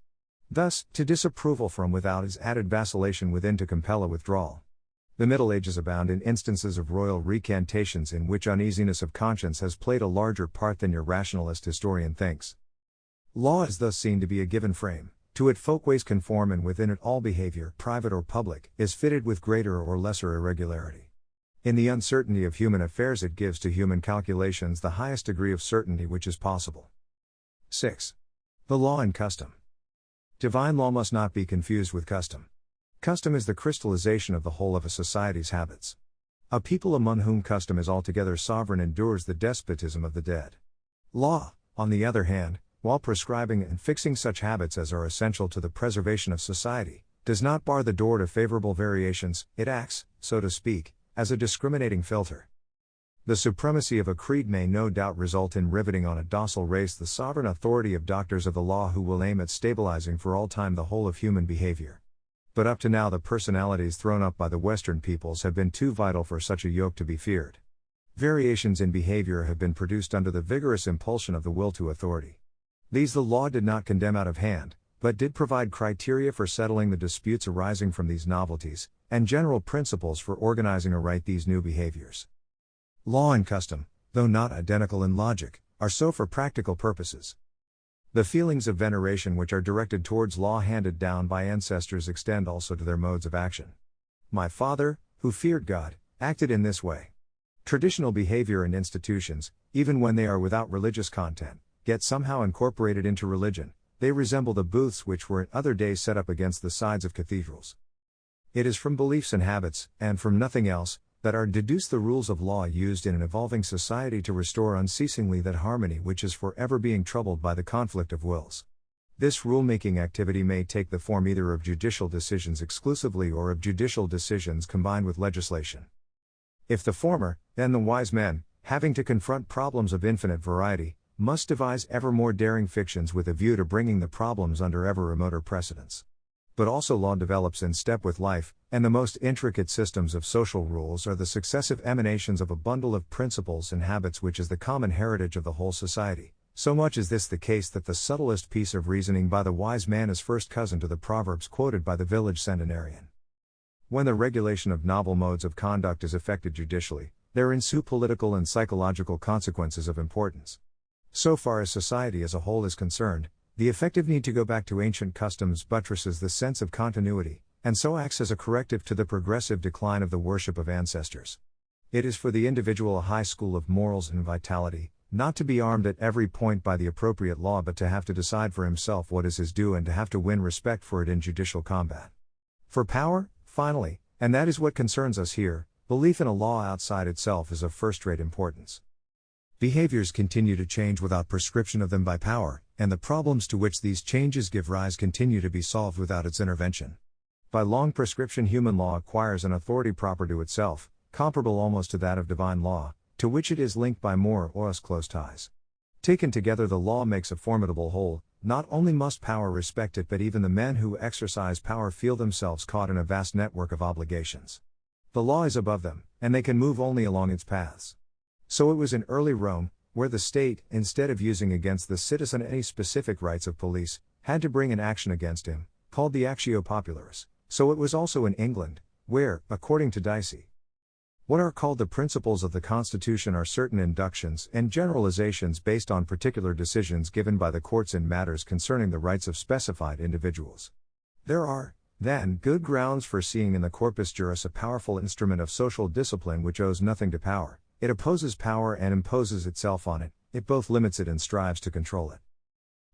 Thus, to disapproval from without is added vacillation within to compel a withdrawal. The Middle Ages abound in instances of royal recantations in which uneasiness of conscience has played a larger part than your rationalist historian thinks. Law is thus seen to be a given frame. To it folkways conform, and within it all behavior, private or public, is fitted with greater or lesser irregularity. In the uncertainty of human affairs it gives to human calculations the highest degree of certainty which is possible. 6. The law and custom. Divine law must not be confused with custom. Custom is the crystallization of the whole of a society's habits. A people among whom custom is altogether sovereign endures the despotism of the dead. Law, on the other hand, while prescribing and fixing such habits as are essential to the preservation of society, does not bar the door to favorable variations. It acts, so to speak, as a discriminating filter. The supremacy of a creed may no doubt result in riveting on a docile race the sovereign authority of doctors of the law who will aim at stabilizing for all time the whole of human behavior. But up to now the personalities thrown up by the Western peoples have been too vital for such a yoke to be feared. Variations in behavior have been produced under the vigorous impulsion of the will to authority. These the law did not condemn out of hand, but did provide criteria for settling the disputes arising from these novelties, and general principles for organizing aright these new behaviors. Law and custom, though not identical in logic, are so for practical purposes. The feelings of veneration which are directed towards law handed down by ancestors extend also to their modes of action. My father, who feared God, acted in this way. Traditional behavior and institutions, even when they are without religious content, get somehow incorporated into religion. They resemble the booths which were in other days set up against the sides of cathedrals. It is from beliefs and habits, and from nothing else, that are deduced the rules of law used in an evolving society to restore unceasingly that harmony which is forever being troubled by the conflict of wills. This rule-making activity may take the form either of judicial decisions exclusively or of judicial decisions combined with legislation. If the former, then the wise men, having to confront problems of infinite variety, must devise ever more daring fictions with a view to bringing the problems under ever remoter precedents. But also law develops in step with life, and the most intricate systems of social rules are the successive emanations of a bundle of principles and habits which is the common heritage of the whole society. So much is this the case that the subtlest piece of reasoning by the wise man is first cousin to the proverbs quoted by the village centenarian. When the regulation of novel modes of conduct is effected judicially, there ensue political and psychological consequences of importance. So far as society as a whole is concerned, the effective need to go back to ancient customs buttresses the sense of continuity, and so acts as a corrective to the progressive decline of the worship of ancestors. It is for the individual a high school of morals and vitality, not to be armed at every point by the appropriate law but to have to decide for himself what is his due and to have to win respect for it in judicial combat. For power, finally, and that is what concerns us here, belief in a law outside itself is of first-rate importance. Behaviors continue to change without prescription of them by power, and the problems to which these changes give rise continue to be solved without its intervention. By long prescription, human law acquires an authority proper to itself, comparable almost to that of divine law, to which it is linked by more or less close ties. Taken together, the law makes a formidable whole. Not only must power respect it, but even the men who exercise power feel themselves caught in a vast network of obligations. The law is above them, and they can move only along its paths. So it was in early Rome, where the state, instead of using against the citizen any specific rights of police, had to bring an action against him, called the actio popularis. So it was also in England, where, according to Dicey, what are called the principles of the Constitution are certain inductions and generalizations based on particular decisions given by the courts in matters concerning the rights of specified individuals. There are, then, good grounds for seeing in the corpus juris a powerful instrument of social discipline which owes nothing to power. It opposes power and imposes itself on it, it both limits it and strives to control it.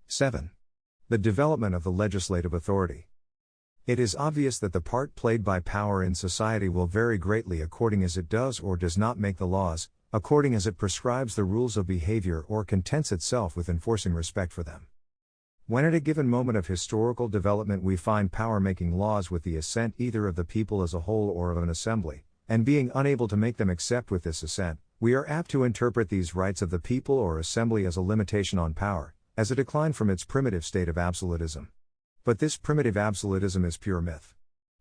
7. The development of the legislative authority. It is obvious that the part played by power in society will vary greatly according as it does or does not make the laws, according as it prescribes the rules of behavior or contents itself with enforcing respect for them. When at a given moment of historical development we find power making laws with the assent either of the people as a whole or of an assembly, and being unable to make them accept with this assent, we are apt to interpret these rights of the people or assembly as a limitation on power, as a decline from its primitive state of absolutism. But this primitive absolutism is pure myth.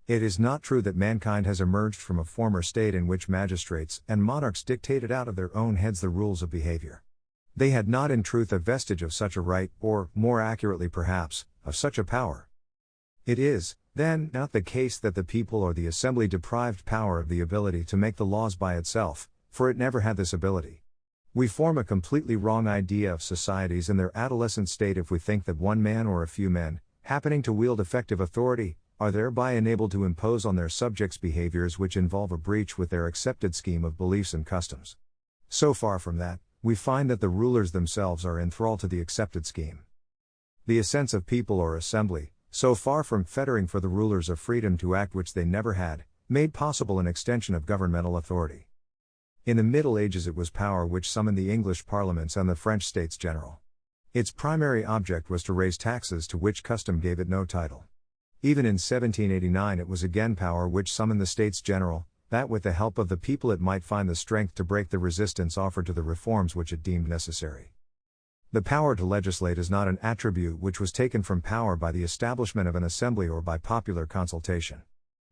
It is not true that mankind has emerged from a former state in which magistrates and monarchs dictated out of their own heads the rules of behavior. They had not in truth a vestige of such a right, or, more accurately perhaps, of such a power. It is, then, not the case that the people or the assembly deprived power of the ability to make the laws by itself, for it never had this ability. We form a completely wrong idea of societies in their adolescent state if we think that one man or a few men, happening to wield effective authority, are thereby enabled to impose on their subjects behaviors which involve a breach with their accepted scheme of beliefs and customs. So far from that, we find that the rulers themselves are enthralled to the accepted scheme. The assents of people or assembly, so far from fettering for the rulers a freedom to act which they never had, made possible an extension of governmental authority. In the Middle Ages it was power which summoned the English parliaments and the French states general. Its primary object was to raise taxes to which custom gave it no title. Even in 1789 it was again power which summoned the states general, that with the help of the people it might find the strength to break the resistance offered to the reforms which it deemed necessary. The power to legislate is not an attribute which was taken from power by the establishment of an assembly or by popular consultation.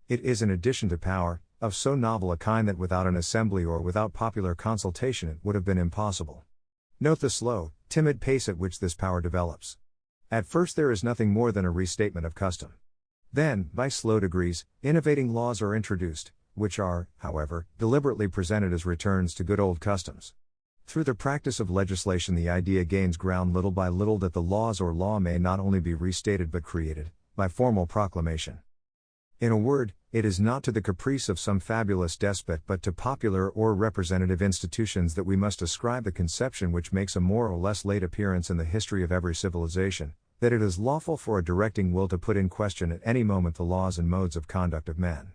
It is an addition to power, of so novel a kind that without an assembly or without popular consultation it would have been impossible. Note the slow, timid pace at which this power develops. At first there is nothing more than a restatement of custom. Then, by slow degrees, innovating laws are introduced, which are, however, deliberately presented as returns to good old customs. Through the practice of legislation, the idea gains ground little by little that the laws or law may not only be restated but created, by formal proclamation. In a word, it is not to the caprice of some fabulous despot but to popular or representative institutions that we must ascribe the conception which makes a more or less late appearance in the history of every civilization, that it is lawful for a directing will to put in question at any moment the laws and modes of conduct of men.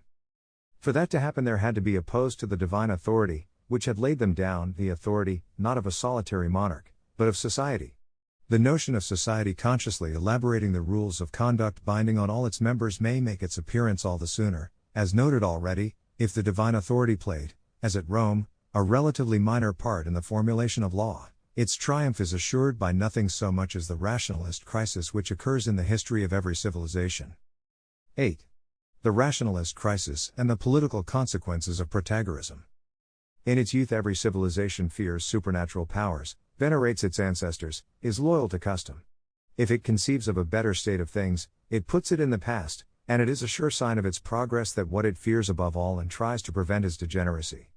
For that to happen there had to be opposed to the divine authority, which had laid them down, the authority, not of a solitary monarch, but of society. The notion of society consciously elaborating the rules of conduct binding on all its members may make its appearance all the sooner, as noted already, if the divine authority played, as at Rome, a relatively minor part in the formulation of law. Its triumph is assured by nothing so much as the rationalist crisis which occurs in the history of every civilization. 8. The rationalist crisis and the political consequences of Protagorism. In its youth, every civilization fears supernatural powers, venerates its ancestors, is loyal to custom. If it conceives of a better state of things, it puts it in the past, and it is a sure sign of its progress that what it fears above all and tries to prevent is degeneracy.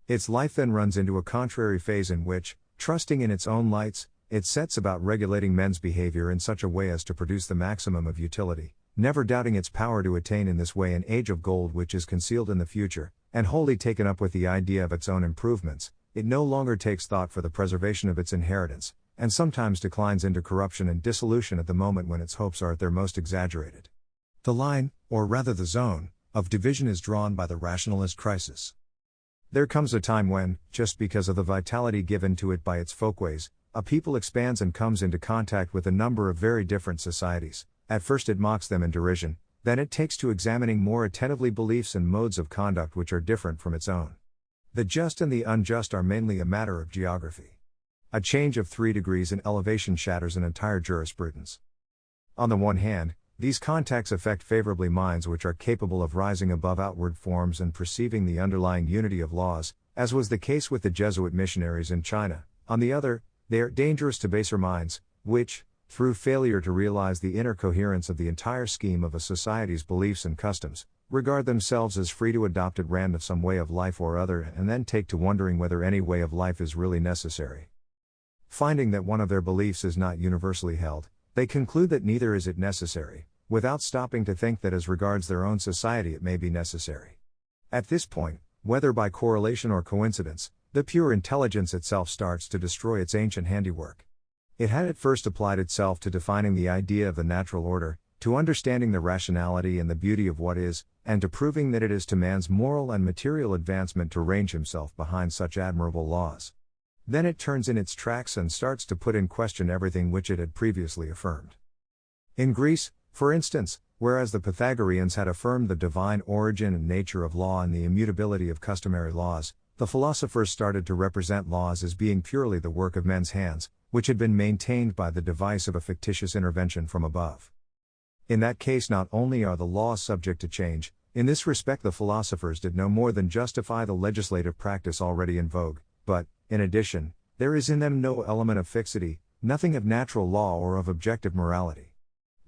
Its life then runs into a contrary phase in which, trusting in its own lights, it sets about regulating men's behavior in such a way as to produce the maximum of utility, never doubting its power to attain in this way an age of gold which is concealed in the future, and wholly taken up with the idea of its own improvements. It no longer takes thought for the preservation of its inheritance, and sometimes declines into corruption and dissolution at the moment when its hopes are at their most exaggerated. The line, or rather the zone, of division is drawn by the rationalist crisis. There comes a time when, just because of the vitality given to it by its folkways, a people expands and comes into contact with a number of very different societies. At first it mocks them in derision, then it takes to examining more attentively beliefs and modes of conduct which are different from its own. The just and the unjust are mainly a matter of geography. A change of 3 degrees in elevation shatters an entire jurisprudence. On the one hand, these contacts affect favorably minds which are capable of rising above outward forms and perceiving the underlying unity of laws, as was the case with the Jesuit missionaries in China. On the other, they are dangerous to baser minds, which, through failure to realize the inner coherence of the entire scheme of a society's beliefs and customs, regard themselves as free to adopt at random some way of life or other and then take to wondering whether any way of life is really necessary. Finding that one of their beliefs is not universally held, they conclude that neither is it necessary, without stopping to think that as regards their own society it may be necessary. At this point, whether by correlation or coincidence, the pure intelligence itself starts to destroy its ancient handiwork. It had at first applied itself to defining the idea of the natural order, to understanding the rationality and the beauty of what is, and to proving that it is to man's moral and material advancement to range himself behind such admirable laws. Then it turns in its tracks and starts to put in question everything which it had previously affirmed. In Greece, for instance, whereas the Pythagoreans had affirmed the divine origin and nature of law and the immutability of customary laws, the philosophers started to represent laws as being purely the work of men's hands, which had been maintained by the device of a fictitious intervention from above. In that case, not only are the laws subject to change, in this respect the philosophers did no more than justify the legislative practice already in vogue, but, in addition, there is in them no element of fixity, nothing of natural law or of objective morality.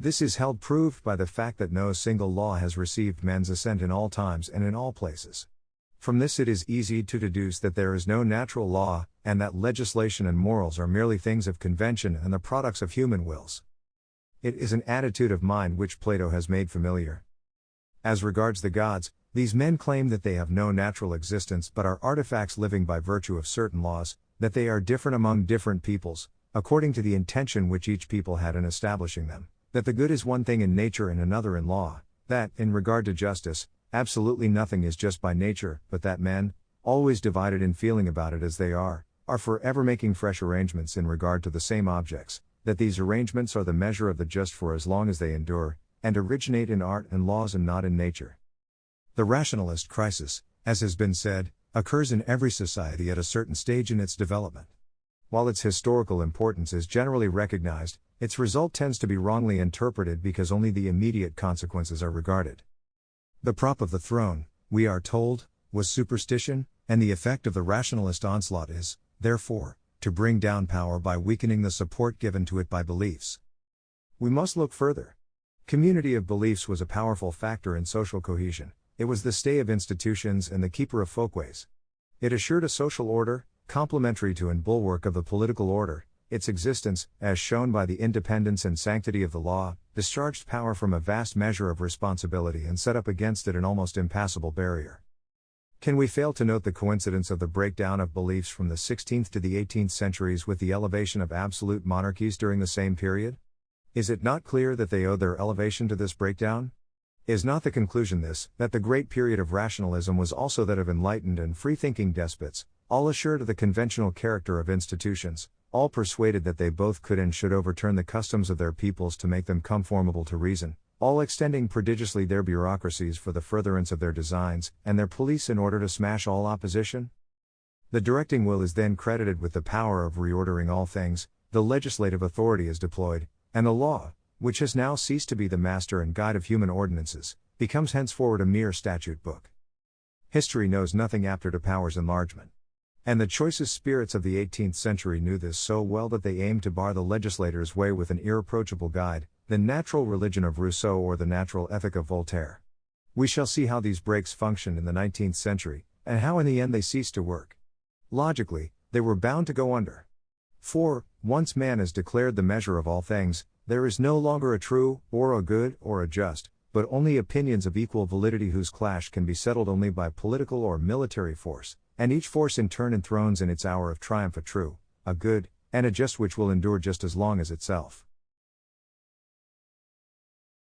This is held proved by the fact that no single law has received men's assent in all times and in all places. From this it is easy to deduce that there is no natural law, and that legislation and morals are merely things of convention and the products of human wills. It is an attitude of mind which Plato has made familiar. As regards the gods, these men claim that they have no natural existence but are artifacts living by virtue of certain laws, that they are different among different peoples, according to the intention which each people had in establishing them, that the good is one thing in nature and another in law, that, in regard to justice, absolutely nothing is just by nature, but that men, always divided in feeling about it as they are forever making fresh arrangements in regard to the same objects, that these arrangements are the measure of the just for as long as they endure, and originate in art and laws and not in nature. The rationalist crisis, as has been said, occurs in every society at a certain stage in its development. While its historical importance is generally recognized, its result tends to be wrongly interpreted because only the immediate consequences are regarded. The prop of the throne, we are told, was superstition, and the effect of the rationalist onslaught is, therefore, to bring down power by weakening the support given to it by beliefs. We must look further. Community of beliefs was a powerful factor in social cohesion. It was the stay of institutions and the keeper of folkways. It assured a social order, complementary to and bulwark of the political order, its existence, as shown by the independence and sanctity of the law, discharged power from a vast measure of responsibility and set up against it an almost impassable barrier. Can we fail to note the coincidence of the breakdown of beliefs from the 16th to the 18th centuries with the elevation of absolute monarchies during the same period? Is it not clear that they owed their elevation to this breakdown? Is not the conclusion this, that the great period of rationalism was also that of enlightened and free-thinking despots, all assured of the conventional character of institutions, all persuaded that they both could and should overturn the customs of their peoples to make them conformable to reason, all extending prodigiously their bureaucracies for the furtherance of their designs, and their police in order to smash all opposition? The directing will is then credited with the power of reordering all things, the legislative authority is deployed, and the law, which has now ceased to be the master and guide of human ordinances, becomes henceforward a mere statute book. History knows nothing apter to power's enlargement. And the choicest spirits of the 18th century knew this so well that they aimed to bar the legislator's way with an irreproachable guide, the natural religion of Rousseau or the natural ethic of Voltaire. We shall see how these breaks functioned in the 19th century, and how in the end they ceased to work. Logically, they were bound to go under. For, once man has declared the measure of all things, there is no longer a true, or a good, or a just, but only opinions of equal validity whose clash can be settled only by political or military force, and each force in turn enthrones in its hour of triumph a true, a good, and a just which will endure just as long as itself.